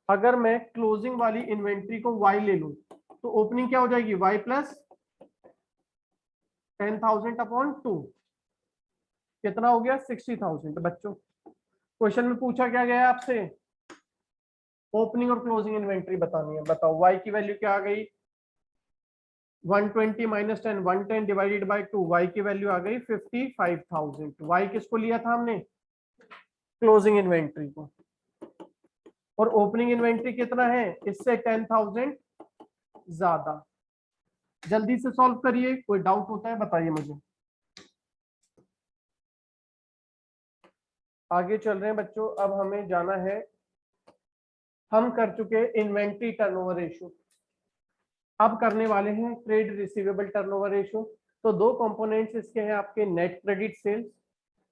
अगर मैं क्लोजिंग वाली इन्वेंट्री को y ले लूं तो ओपनिंग क्या हो जाएगी, y प्लस 10,000 अपॉन 2, कितना हो गया 60,000। बच्चों क्वेश्चन में पूछा क्या गया है आपसे, ओपनिंग और क्लोजिंग इन्वेंट्री बतानी है। बताओ y की वैल्यू क्या आ गई, 120 माइनस 10, 110 डिवाइडेड बाय 2, y की वैल्यू आ गई 55,000। y किसको लिया था हमने, क्लोजिंग इन्वेंट्री को। और ओपनिंग इन्वेंट्री कितना है, इससे 10,000 ज्यादा। जल्दी से सॉल्व करिए, कोई डाउट होता है बताइए मुझे। आगे चल रहे हैं बच्चों, अब हमें जाना है, हम कर चुके इन्वेंट्री टर्नओवर रेशियो, अब करने वाले हैं ट्रेड रिसीवेबल टर्नओवर रेशियो। तो दो कंपोनेंट्स इसके हैं आपके, नेट क्रेडिट सेल्स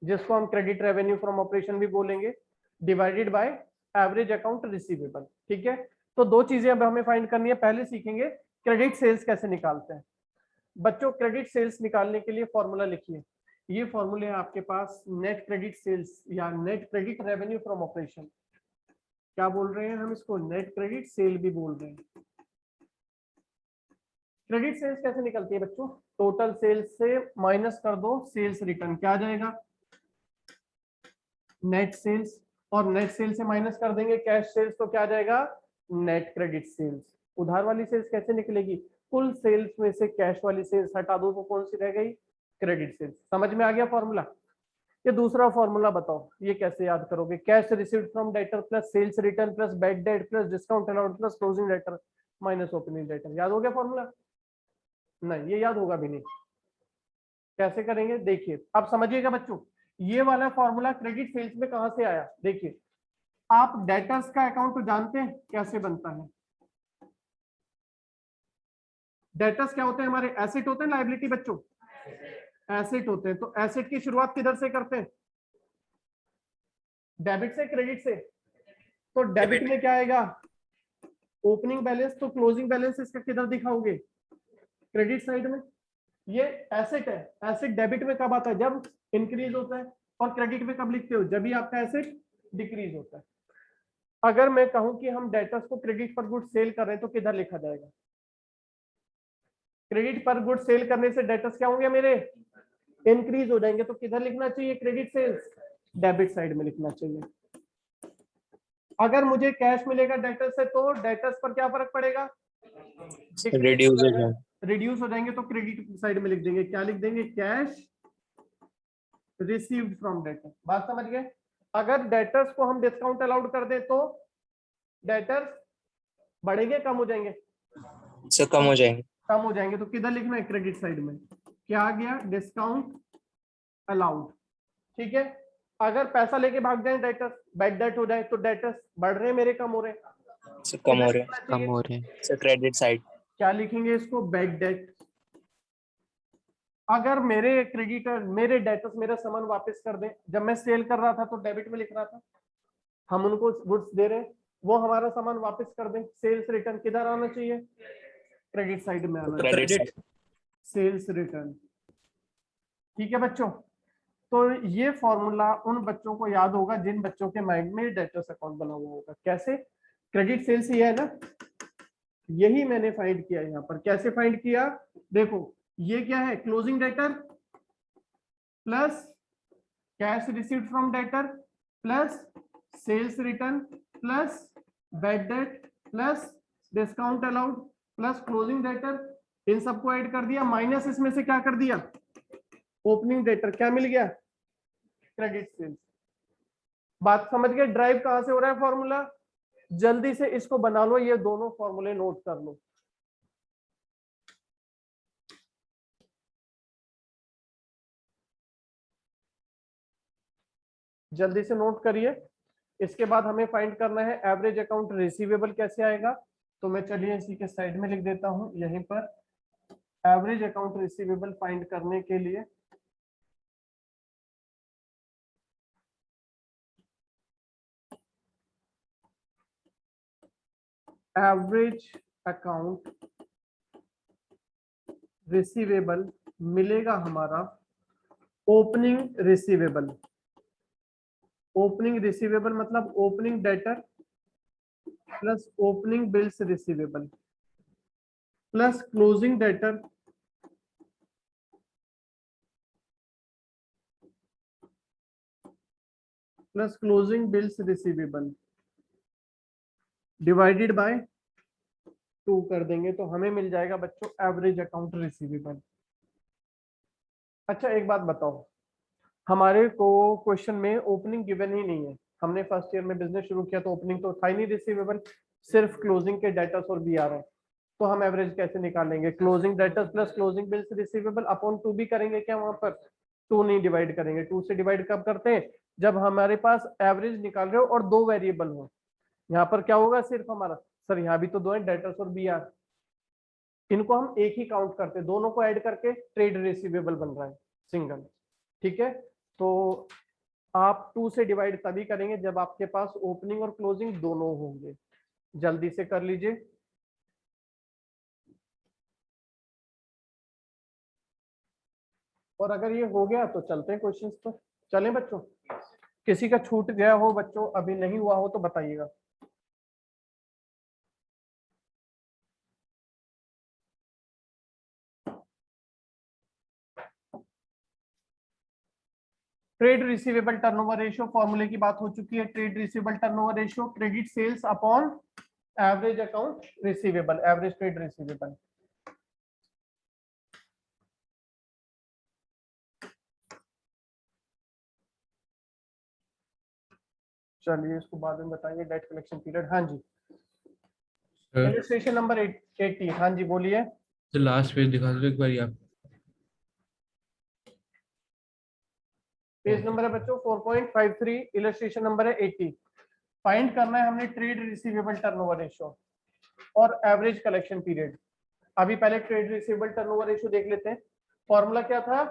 जिसको हम क्रेडिट रेवेन्यू फ्रॉम ऑपरेशन भी बोलेंगे, divided by average account receivable, ठीक है। तो दो चीजें अब हमें फाइंड करनी है। पहले सीखेंगे क्रेडिट सेल्स कैसे निकालते हैं। बच्चों क्रेडिट सेल्स निकालने के लिए फॉर्मूला लिखिए, ये फॉर्मूले है आपके पास, नेट क्रेडिट सेल्स या net credit revenue from operation. क्या बोल रहे हैं हम इसको, नेट क्रेडिट सेल भी बोल रहे हैं। क्रेडिट सेल्स कैसे निकलती है बच्चों, टोटल सेल्स से माइनस कर दो सेल्स रिटर्न, क्या आ जाएगा, नेट सेल्स। और नेट सेल्स से माइनस कर देंगे कैश सेल्स तो क्या आ जाएगा, नेट क्रेडिट सेल्स। उधार वाली सेल्स कैसे निकलेगी, कुल सेल्स में से कैश वाली सेल्स हटा दो तो कौन सी रह गई, क्रेडिट सेल्स। समझ में आ गया फॉर्मूला। ये दूसरा फॉर्मूला बताओ, ये कैसे याद करोगे, cash received from debtor plus sales return plus bad debt plus discount allowed plus closing debtor minus opening debtor. याद हो गया फॉर्मूला? नहीं, ये याद होगा भी नहीं। कैसे करेंगे देखिए, अब समझिएगा बच्चों, ये वाला फॉर्मूला क्रेडिट सेल्स में कहां से आया। देखिए आप डेटर्स का अकाउंट जानते हैं कैसे बनता है, डेटर्स क्या होते हैं हमारे, एसेट होते हैं लायबिलिटी बच्चों, एसेट होते हैं। तो एसेट की शुरुआत किधर से करते हैं, डेबिट से क्रेडिट से। तो डेबिट में क्या आएगा, ओपनिंग बैलेंस, तो क्लोजिंग बैलेंस इसका किधर दिखाओगे, क्रेडिट साइड में ये एसेट है, एसेट डेबिट में कब आता है, जब इंक्रीज होता है, और क्रेडिट में कब लिखते हो, जब भी आपका एसेट डिक्रीज होता है। अगर मैं कहूं कि हम डेटर्स को क्रेडिट पर गुड सेल कर रहे हैं तो किधर लिखा जाएगा, क्रेडिट पर गुड सेल करने से डेटर्स क्या होंगे मेरे, इंक्रीज हो जाएंगे, तो किधर लिखना चाहिए, क्रेडिट सेल्स, डेबिट साइड में लिखना चाहिए। अगर मुझे कैश मिलेगा डेटर्स से तो डेटर्स पर क्या फर्क पड़ेगा, रिड्यूस हो जाए। रिड्यूस हो जाएंगे, तो क्रेडिट साइड में लिख देंगे, क्या लिख देंगे, कैश रिसीव्ड फ्रॉम डेटर। बात समझ गए। अगर डेटर्स को हम डिस्काउंट अलाउड कर दें तो डेटर्स बढ़ेंगे कम हो जाएंगे, से कम हो जाएंगे। कम हो जाएंगे, तो किधर लिखना है, क्रेडिट साइड में, क्या आ गया, डिस्काउंट अलाउड। ठीक है। अगर पैसा लेके भाग जाए डेटर्स, बैड डेट हो जाए, तो डेटर्स बढ़ रहे हैं मेरे, कम हो रहे हैं, से कम हो रहे हैं। कम हो रहे हैं। से क्रेडिट साइड। क्या लिखेंगे इसको, बैड डेट। अगर मेरे क्रेडिटर मेरे डेटर्स मेरा सामान वापस कर दें, जब मैं सेल कर रहा था तो डेबिट में लिख रहा था, हम उनको गुड्स दे रहे हैं, वो हमारा सामान वापस कर दें, सेल्स रिटर्न किधर आना चाहिए, क्रेडिट साइड में आना चाहिए, क्रेडिट सेल्स रिटर्न। ठीक है बच्चों, तो ये फॉर्मूला उन बच्चों को याद होगा जिन बच्चों के माइंड में डेटर्स अकाउंट बना हुआ होगा। कैसे, क्रेडिट सेल्स ही है ना, यही मैंने फाइंड किया यहाँ पर। कैसे फाइंड किया, देखो ये क्या है, closing debtor plus cash received from debtor plus sales return plus bad debt plus discount allowed plus closing debtor, इन सबको ऐड कर दिया, माइनस इसमें से क्या कर दिया, ओपनिंग डेटर, क्या मिल गया, क्रेडिट सेल्स। बात समझ गए, ड्राइव कहां से हो रहा है फॉर्मूला, जल्दी से इसको बना लो, ये दोनों फॉर्मूले नोट कर लो। जल्दी से नोट करिए। इसके बाद हमें फाइंड करना है एवरेज अकाउंट रिसीवेबल कैसे आएगा, तो मैं चलिए इसी के साइड में लिख देता हूं यहीं पर, एवरेज अकाउंट रिसीवेबल फाइंड करने के लिए एवरेज अकाउंट रिसीवेबल मिलेगा हमारा ओपनिंग रिसीवेबल। ओपनिंग रिसीवेबल मतलब opening debtor plus opening bills receivable plus closing debtor plus closing bills receivable divided by 2 कर देंगे, तो हमें मिल जाएगा बच्चों एवरेज अकाउंट रिसीवेबल। अच्छा एक बात बताओ, हमारे को क्वेश्चन में ओपनिंग गिवन ही नहीं है, हमने फर्स्ट ईयर में बिजनेस शुरू किया तो ओपनिंग तो था ही नहीं रिसीवेबल, सिर्फ क्लोजिंग के डेटर्स और बी आ रहे हैं, तो हम एवरेज कैसे निकालेंगे, closing debtors plus closing bills receivable upon 2 भी करेंगे क्या, वहां पर 2 नहीं डिवाइड करेंगे, 2 से डिवाइड कब करते हैं, जब हमारे पास एवरेज निकाल रहे हो और 2 वेरिएबल हो। यहाँ पर क्या होगा, सिर्फ हमारा, सर यहाँ भी तो 2 है, डेटर्स और बी आर, इनको हम एक ही काउंट करते हैं, दोनों को ऐड करके ट्रेड रिसीवेबल बन रहा है सिंगल। ठीक है, तो आप 2 से डिवाइड तभी करेंगे जब आपके पास ओपनिंग और क्लोजिंग दोनों होंगे। जल्दी से कर लीजिए। और अगर ये हो गया तो चलते हैं क्वेश्चंस पर। चलें बच्चों, किसी का छूट गया हो बच्चों, अभी नहीं हुआ हो तो बताइएगा। ट्रेड रिसीवेबल टर्नओवर रेशियो फॉर्मूले की बात हो चुकी है। Trade receivable turnover ratio credit sales upon average account receivable, average trade receivable. चलिए इसको बाद में बताएंगे, डेट कलेक्शन पीरियड। हाँ जी, इलस्ट्रेशन नंबर 80। हाँ जी बोलिए। तो लास्ट पेज दिखा दो एक बार आप। पेज नंबर है बच्चों 4.53, इलस्ट्रेशन नंबर है 80। फाइंड करना है हमने ट्रेड रिसीवेबल टर्नओवर रेशियो और एवरेज कलेक्शन पीरियड। अभी पहले ट्रेड रिसीवेबल टर्नओवर रेशियो देख लेते हैं। फॉर्मूला क्या था,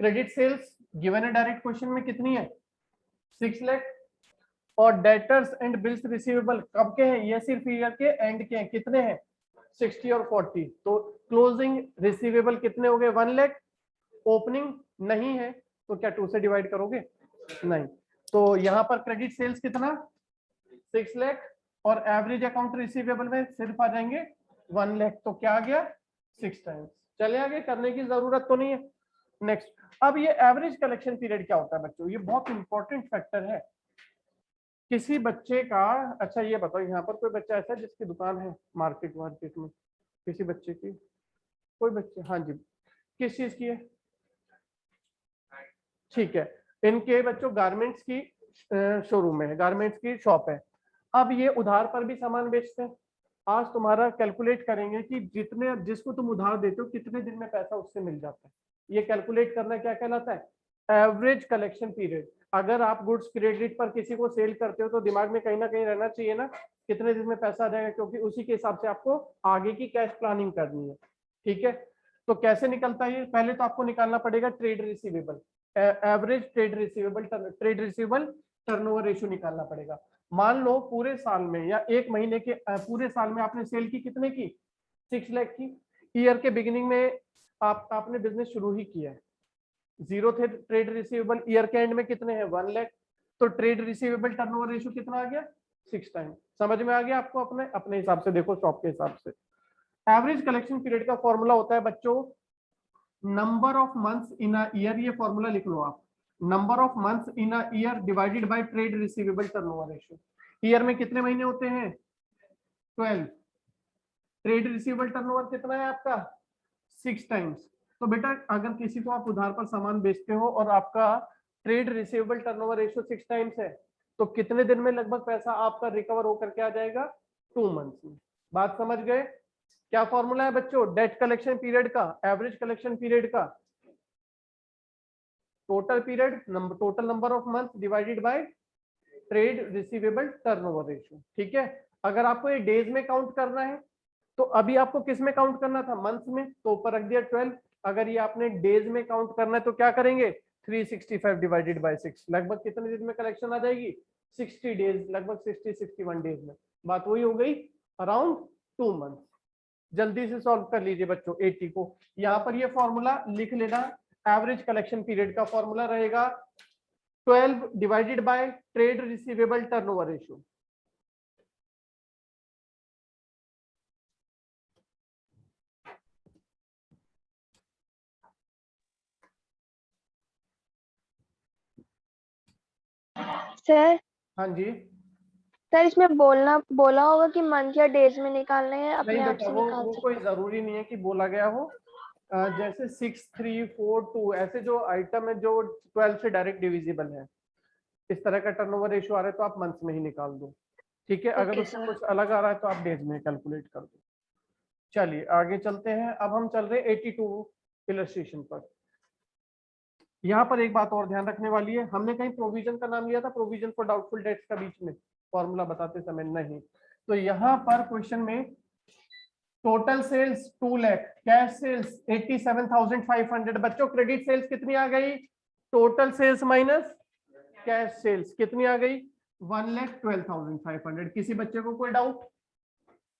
क्रेडिट सेल्स गिवन है डायरेक्ट क्वेश्चन में कितनी है, 6 लाख, और डेटर्स एंड बिल्स रिसीवेबल कब के हैं, ये सिर्फ ईयर के एंड के हैं, कितने हैं 60 और 40, तो क्लोजिंग रिसीवेबल कितने हो गए 1 लाख, ओपनिंग नहीं है तो क्या 2 से डिवाइड करोगे, नहीं, तो यहाँ पर क्रेडिट सेल्स कितना 6 लाख और एवरेज अकाउंट रिसीवेबल में सिर्फ आ जाएंगे 1 लाख, तो क्या आ गया 6 टाइम्स। चले आगे, करने की जरूरत तो नहीं है। नेक्स्ट, अब ये एवरेज कलेक्शन पीरियड क्या होता है बच्चों, ये बहुत इंपॉर्टेंट फैक्टर है किसी बच्चे का। अच्छा ये बताओ, यहाँ पर कोई बच्चा ऐसा है जिसकी दुकान है मार्केट में, किसी बच्चे की, कोई बच्चे, हाँ जी, किस चीज की है, ठीक है, इनके बच्चों गारमेंट्स की शोरूम है, गारमेंट्स की शॉप है। अब ये उधार पर भी सामान बेचते हैं। आज तुम्हारा कैलकुलेट करेंगे कि जितने जिसको तुम उधार देते हो कितने दिन में पैसा उससे मिल जाता है, ये कैलकुलेट करना क्या कहलाता है एवरेज कलेक्शन पीरियड। अगर आप गुड्स क्रेडिट पर किसी को सेल करते हो तो दिमाग में कहीं ना कहीं रहना चाहिए ना कितने दिन में पैसा आ जाएगा, क्योंकि उसी के हिसाब से आपको आगे की कैश प्लानिंग करनी है, ठीक है। तो कैसे निकलता है, पहले तो आपको निकालना पड़ेगा trade receivable, average trade receivable turnover ratio निकालना पड़ेगा। मान लो पूरे साल में या एक महीने के पूरे साल में आपने सेल की कितने की 6 लाख की, ईयर के बिगिनिंग में आपने बिजनेस शुरू ही किया है, जीरो थे ट्रेड रिसीवेबल, ईयर के एंड में कितने हैं 1 लाख, तो ट्रेड रिसीवेबल टर्नओवर रेशियो कितना आ गया 6 टाइम। समझ में आ गया आपको, अपने अपने हिसाब से देखो, शॉप के हिसाब से। एवरेज कलेक्शन पीरियड का फॉर्मूला होता है बच्चों number of months in a year, ये फॉर्मूला लिख लो आप, number of months in a year divided by trade receivable turnover ratio. Year में कितने महीने होते हैं 12, ट्रेड रिसीवेबल टर्नओवर कितना है आपका 6 टाइम्स। तो बेटा अगर किसी को आप उधार पर सामान बेचते हो और आपका trade receivable turnover ratio 6 times है, तो कितने दिन में लगभग पैसा आपका रिकवर होकर के आ जाएगा 2 मंथ्स में। बात समझ गए, क्या फॉर्मूला है बच्चों डेट कलेक्शन पीरियड का, एवरेज कलेक्शन पीरियड का, total period total number of month divided by trade receivable turnover ratio, ठीक है। अगर आपको ये डेज में काउंट करना है तो अभी आपको किस में काउंट करना था मंथ्स में, तो ऊपर रख दिया 12। अगर ये आपने डेज में काउंट करना है तो क्या करेंगे 365 डिवाइडेड बाय 6, लगभग कितने दिन में कलेक्शन आ जाएगी 60 डेज, लगभग 60-61 डेज में। बात वही हो गई अराउंड 2 मंथ। जल्दी से सॉल्व कर लीजिए बच्चों 80 को, यहाँ पर ये फॉर्मूला लिख लेना, एवरेज कलेक्शन पीरियड का फॉर्मूला रहेगा 12 divided by trade receivable turnover ratio. Sir हाँ जी, सर इसमें बोला होगा कि मंथ या डेज में निकालना है, नहीं अपने आप बेटा से निकाल वो सकते कोई जरूरी नहीं है कि बोला गया हो। जैसे 6, 3, 4, 2 ऐसे जो आइटम है जो 12 से डायरेक्ट डिविजिबल है, इस तरह का टर्नओवर रेशियो आ रहा है तो आप मंथ्स में ही निकाल दो, ठीक है। अगर ओके उसमें सर। कुछ अलग आ रहा है तो आप डेज में कैलकुलेट कर दो। चलिए आगे चलते हैं, अब हम चल रहे हैं 82 इलस्ट्रेशन पर। यहाँ पर एक बात और ध्यान रखने वाली है, हमने कहीं प्रोविजन का नाम लिया था, प्रोविजन फॉर डाउटफुल डेट्स का बीच में फॉर्मूला बताते समय नहीं, तो यहाँ पर क्वेश्चन में total sales 2 lakh, cash sales 87,500, बच्चों क्रेडिट सेल्स कितनी आ गई, total sales minus cash sales कितनी आ गई 1,12,500। किसी बच्चे को कोई डाउट।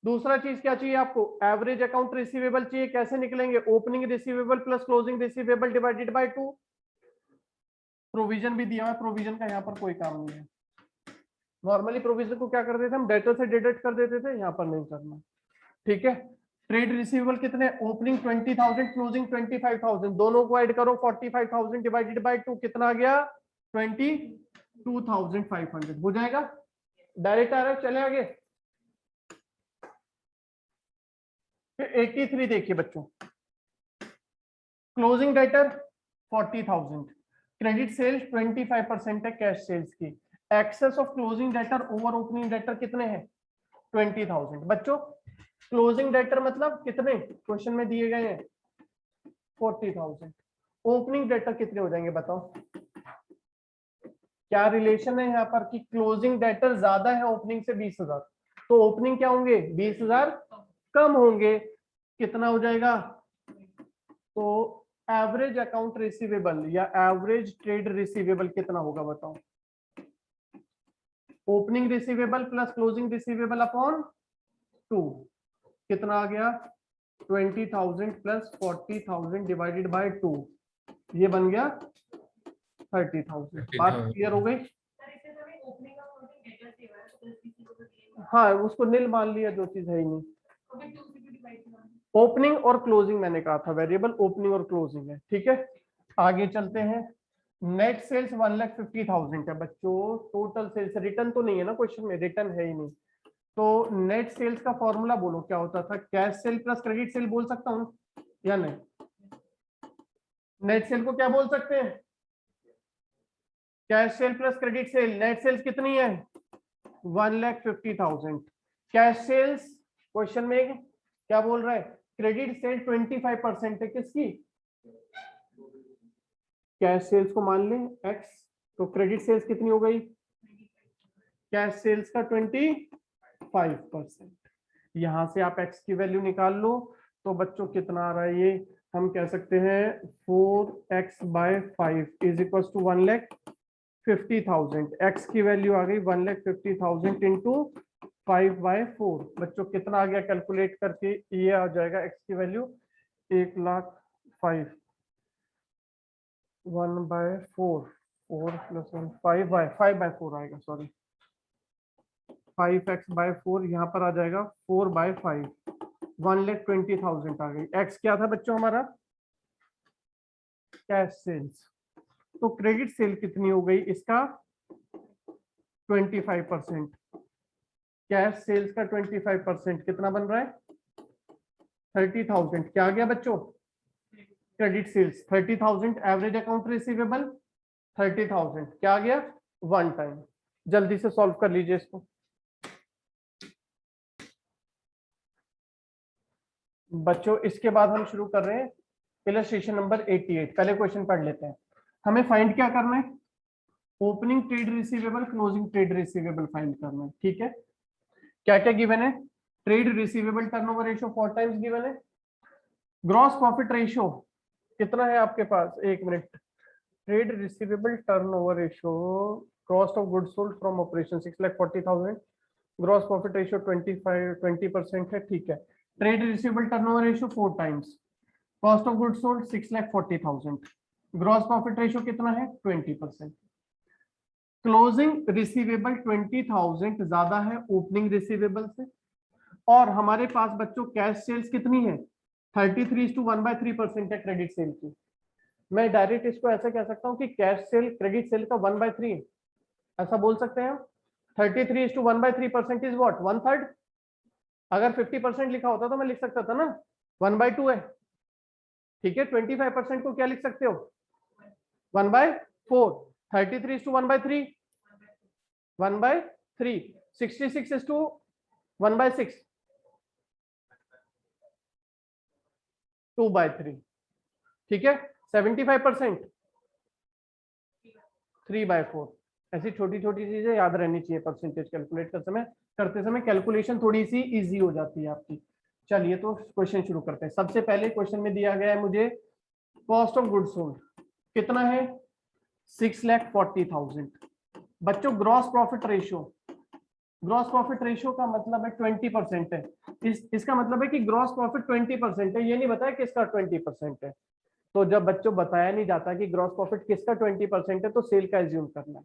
दूसरा चीज क्या चाहिए आपको, एवरेज अकाउंट रिसीवेबल चाहिए, कैसे निकलेंगे opening receivable plus closing receivable divided by 2। Provision भी दिया है, प्रोविजन का यहाँ पर कोई काम नहीं है। नॉर्मली प्रोविजन को क्या कर देते हम डेटर से डिडक्ट कर देते थे, यहाँ पर नहीं करना, ठीक है। ट्रेड रिसीवेबल कितने, ओपनिंग 20,000 क्लोजिंग 25,000, दोनों को ऐड करो 45,000 डिवाइडेड बाय 2 कितना आ गया 22,500 हो जाएगा। डायरेक्ट आ रहा है, चले आगे। फिर 83 देखिए बच्चों, क्लोजिंग डेटर 40,000, क्रेडिट सेल्स 25% है कैश सेल्स की, excess of closing debtor over opening debtor कितने हैं 20,000। बच्चों क्लोजिंग डेटर मतलब कितने क्वेश्चन में दिए गए हैं 40,000, ओपनिंग डेटर कितने हो जाएंगे बताओ, क्या रिलेशन है यहाँ पर कि क्लोजिंग डेटर ज्यादा है ओपनिंग से 20,000, तो ओपनिंग क्या होंगे 20,000 कम होंगे, कितना हो जाएगा, तो एवरेज अकाउंट रिसीवेबल या एवरेज ट्रेड रिसीवेबल कितना होगा बताओ, opening receivable plus closing receivable upon 2 कितना आ गया 20,000 प्लस 40,000 डिवाइडेड बाय 2, ये बन गया 30,000। बात 30,000। क्लियर हो गई? हाँ, उसको नील मान लिया, जो चीज है ही नहीं। ओपनिंग और क्लोजिंग मैंने कहा था, वेरिएबल ओपनिंग और क्लोजिंग है, ठीक है। आगे चलते हैं। नेट सेल्स 1,50,000 है बच्चों, टोटल सेल्स, रिटर्न तो नहीं है ना क्वेश्चन में, रिटर्न है ही नहीं। तो नेट सेल्स का फॉर्मूला बोलो क्या होता था? Cash sale plus credit cell बोल सकता हूँ या नहीं? नेट सेल को क्या बोल सकते हैं? Cash sale plus credit sale. Net sales कितनी है? 1,50,000। कैश सेल्स क्वेश्चन में क्या बोल रहा है? क्रेडिट सेल 25% है किसकी? कैश सेल्स को मान लें x, तो क्रेडिट सेल्स कितनी हो गई? कैश सेल्स का 25%। यहां से आप x की वैल्यू निकाल लो, तो बच्चों कितना आ रहा है ये? हम कह सकते हैं 4x/5 is equal to 1,50,000। x की वैल्यू आ गई 1,50,000 इंटू 5/4। बच्चों कितना आ गया? कैलकुलेट करके ये आ जाएगा x की वैल्यू 1,05,000। 1/4, 4 प्लस 1 5/4 आएगा, सॉरी 5x/4, यहाँ पर आ जाएगा 4/5। 1,20,000 आ गई। x क्या था बच्चों हमारा? Cash sales. तो क्रेडिट सेल कितनी हो गई इसका? 25%। कैश सेल्स का 25% कितना बन रहा है? 30,000। क्या आ गया बच्चों? Credit sales 30,000। Average account receivable 30,000। क्या आ गया? 1 टाइम। जल्दी से सॉल्व कर लीजिए इसको। बच्चों इसके बाद हम शुरू कर रहे हैं इलस्ट्रेशन नंबर 88। पहले क्वेश्चन पढ़ लेते हैं। हमें फाइंड क्या करना है? Opening trade receivable, closing trade receivable find करना है, ठीक है। क्या क्या गिवन है? Trade receivable turnover ratio 4 times given है। ग्रॉस प्रॉफिट रेशियो कितना है आपके पास? एक minute. Trade receivable turnover ratio, cost of goods sold from operation 6,40,000, gross profit ratio 20% है, ठीक है। Trade receivable turnover ratio 4 times, cost of goods sold 6,40,000, gross profit ratio कितना है? 20%। क्लोजिंग रिसीवेबल 20,000 ज्यादा है ओपनिंग रिसीवेबल से, और हमारे पास बच्चों कैश सेल्स कितनी है? 33:1/3% है क्रेडिट सेल की। मैं डायरेक्ट इसको ऐसा कह सकता हूं कि कैश सेल क्रेडिट सेल का 1/3, ऐसा बोल सकते हैं हम। 33:1/3% इज व्हाट? 1/3। अगर 50% लिखा होता तो मैं लिख सकता था ना 1/2 है, ठीक है। 25% को क्या लिख सकते हो? 1/4। 33:1/3 1/3। 66:1/6 2/3, ठीक है। 75% 3/4। ऐसी छोटी छोटी चीजें याद रहनी चाहिए परसेंटेज कैलकुलेट करते समय कैलकुलेशन थोड़ी सी इजी हो जाती है आपकी। चलिए तो क्वेश्चन शुरू करते हैं। सबसे पहले क्वेश्चन में दिया गया है मुझे कॉस्ट ऑफ गुड्स सोल्ड कितना है? 6,40,000। बच्चों gross profit ratio, gross profit ratio का मतलब है 20% है। इसका मतलब है कि ग्रॉस प्रॉफिट 20% है, ये नहीं बताया किसका 20% है। तो जब बच्चों बताया नहीं जाता कि ग्रॉस प्रॉफिट किसका 20% है, तो सेल का एज्यूम करना है।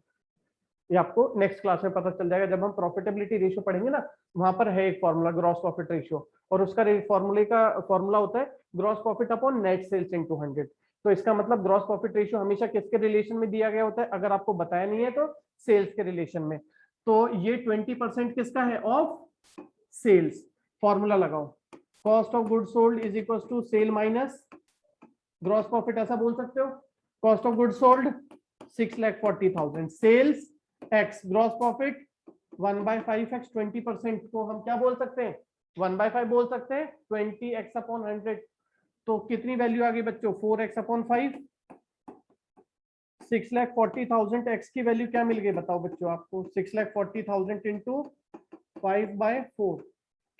ये आपको नेक्स्ट क्लास में पता चल जाएगा, जब हम प्रॉफिटेबिलिटी रेशियो पढ़ेंगे ना, वहां पर है एक फॉर्मूला ग्रॉस प्रॉफिट रेशियो, और उसका फॉर्मूले का फॉर्मूला होता है gross profit upon net sales इन 200। तो इसका मतलब ग्रॉस प्रॉफिट रेशियो हमेशा किसके रिलेशन में दिया गया होता है? अगर आपको बताया नहीं है तो सेल्स के रिलेशन में। तो ये 20% किसका है? Of sales. फॉर्मूला लगाओ, cost of goods sold is equal to sale minus gross profit, ऐसा बोल सकते हो। Cost of goods sold 6,40,000, sales x gross profit 1/5x। 20% को हम क्या बोल सकते हैं? 1/5 बोल सकते हैं। 20x/100, तो कितनी वैल्यू आ गई बच्चों? 4x/5। 6,40,000 x की वैल्यू क्या मिल गई बताओ बच्चों आपको? 6,40,000 इंटू 5/4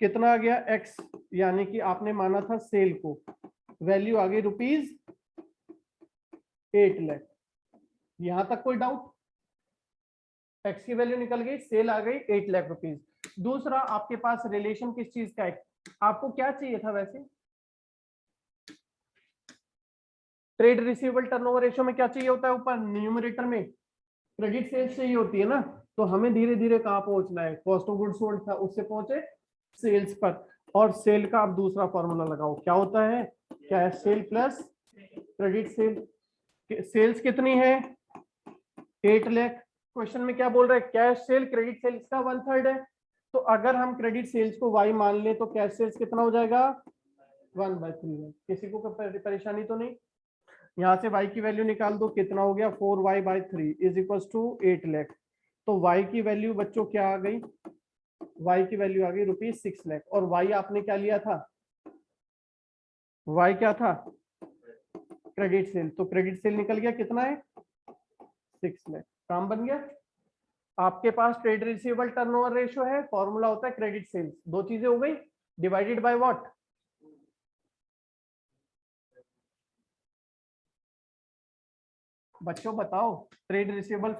कितना आ गया? x, यानी कि आपने माना था सेल को, वैल्यू आ गई ₹8 लाख। यहां तक कोई डाउट? एक्स की वैल्यू निकल गई, सेल आ गई 8 लाख रुपीज। दूसरा आपके पास रिलेशन किस चीज का है? आपको क्या चाहिए था वैसे? ट्रेड रिसीवेबल टर्नओवर रेशियो में क्या चाहिए होता है, ऊपर न्यूमरेटर में क्रेडिट सेल्स चाहिए होती है ना, तो हमें धीरे धीरे कहाँ पहुंचना है, कॉस्ट ऑफ गुड्स सोल्ड था उससे पहुंचे सेल्स पर, और सेल का आप दूसरा फॉर्मूला लगाओ, क्या होता है, cash sale plus credit sale. Sales कितनी है 8 लाख, क्वेश्चन में क्या बोल रहा है, कैश सेल क्रेडिट सेल्स का 1/3 है, तो अगर हम क्रेडिट सेल्स को y मान ले तो कैश सेल्स कितना हो जाएगा 1/3 है। किसी को परेशानी तो नहीं, यहाँ से y की वैल्यू निकाल दो, कितना हो गया 4y/3 is equal to 8 lakh. तो y की वैल्यू बच्चों क्या आ गई, y की वैल्यू आ गई ₹6 लाख, और y आपने क्या लिया था, y क्या था क्रेडिट सेल, तो क्रेडिट सेल निकल गया कितना है 6 लाख, काम बन गया। आपके पास ट्रेड रिसीवेबल टर्नओवर रेशियो है, फॉर्मूला होता है क्रेडिट सेल्स, दो चीजें हो गई, डिवाइडेड बाय व्हाट, बच्चों बताओ, ट्रेड रिसीवेबल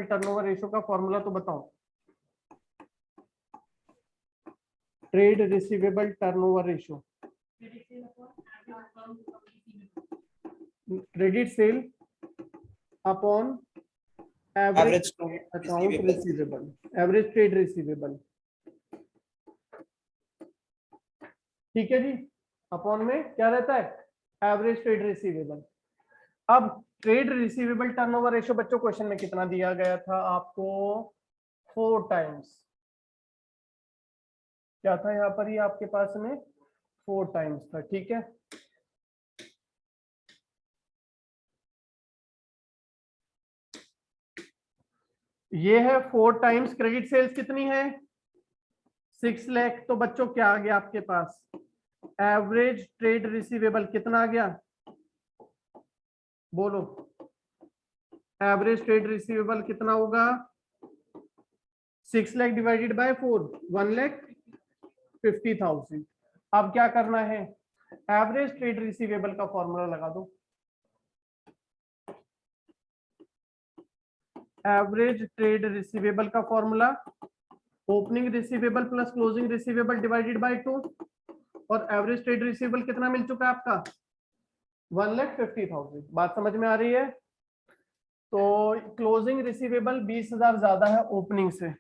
टर्नओवर रेशियो का फॉर्मूला तो बताओ, trade receivable turnover ratio, credit sale upon average account receivable, average trade receivable, ठीक है जी, अपॉन में क्या रहता है एवरेज ट्रेड रिसीवेबल। अब ट्रेड रिसीवेबल टर्नओवर रेशियो बच्चों क्वेश्चन में कितना दिया गया था आपको 4 टाइम्स, क्या था यहाँ पर, ये आपके पास में 4 टाइम्स था, ठीक है। ये है 4 टाइम्स, क्रेडिट सेल्स कितनी है 6 लाख, तो बच्चों क्या आ गया आपके पास, एवरेज ट्रेड रिसीवेबल कितना आ गया, बोलो एवरेज ट्रेड रिसीवेबल कितना होगा 6 लाख डिवाइडेड बाय 4 1,50,000। अब क्या करना है, एवरेज ट्रेड रिसीवेबल का फॉर्मूला लगा दो, एवरेज ट्रेड रिसीवेबल का formula opening receivable plus closing receivable divided by 2, और एवरेज ट्रेड रिसीवेबल कितना मिल चुका है आपका 1,50,000। बात समझ में आ रही है, तो क्लोजिंग रिसीवेबल 20,000 ज्यादा है ओपनिंग से,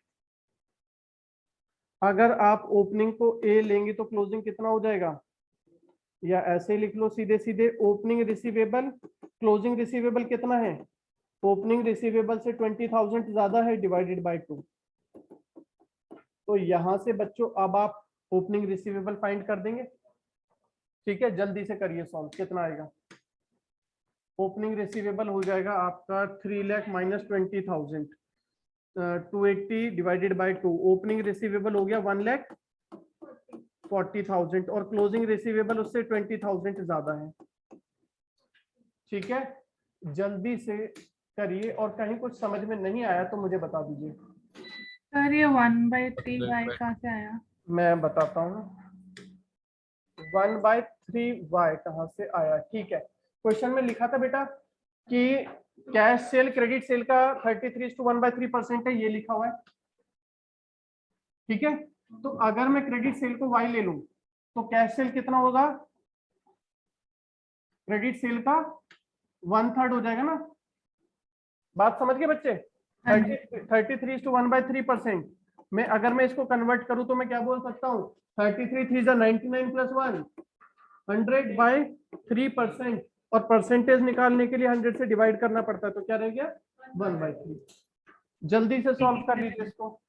अगर आप ओपनिंग को ए लेंगे तो क्लोजिंग कितना हो जाएगा, या ऐसे लिख लो सीधे सीधे, ओपनिंग रिसीवेबल क्लोजिंग रिसीवेबल कितना है, ओपनिंग रिसीवेबल से 20,000 ज्यादा है डिवाइडेड बाय 2, तो यहां से बच्चों अब आप ओपनिंग रिसीवेबल फाइंड कर देंगे, ठीक है, जल्दी से करिए सॉल्व, कितना आएगा, ओपनिंग रिसीवेबल हो जाएगा आपका 3 lakh minus 20,000, 280 divided by 2, opening receivable हो गया 1,40,000, और क्लोजिंग रिसीवेबल उससे 20,000 ज्यादा है, ठीक है, जल्दी से करिए, और कहीं कुछ समझ में नहीं आया तो मुझे बता दीजिए। सर ये 1/3y कहाँ से आया? मैं बताता हूँ 1/3y कहाँ से आया, ठीक है, क्वेश्चन में लिखा था बेटा कि कैश सेल क्रेडिट सेल का 33:1/3% है, ये लिखा हुआ है, ठीक है, तो अगर मैं क्रेडिट सेल को y ले लूं तो कैश सेल कितना होगा, क्रेडिट सेल का 1/3 हो जाएगा ना, बात समझ गए बच्चे, 33:1/3% में अगर मैं इसको कन्वर्ट करूं तो मैं क्या बोल सकता हूं 33 3 99 + 1 100/3%, और परसेंटेज निकालने के लिए 100 से डिवाइड करना पड़ता है, तो क्या रह गया 1/3। जल्दी से सॉल्व कर लीजिए इसको।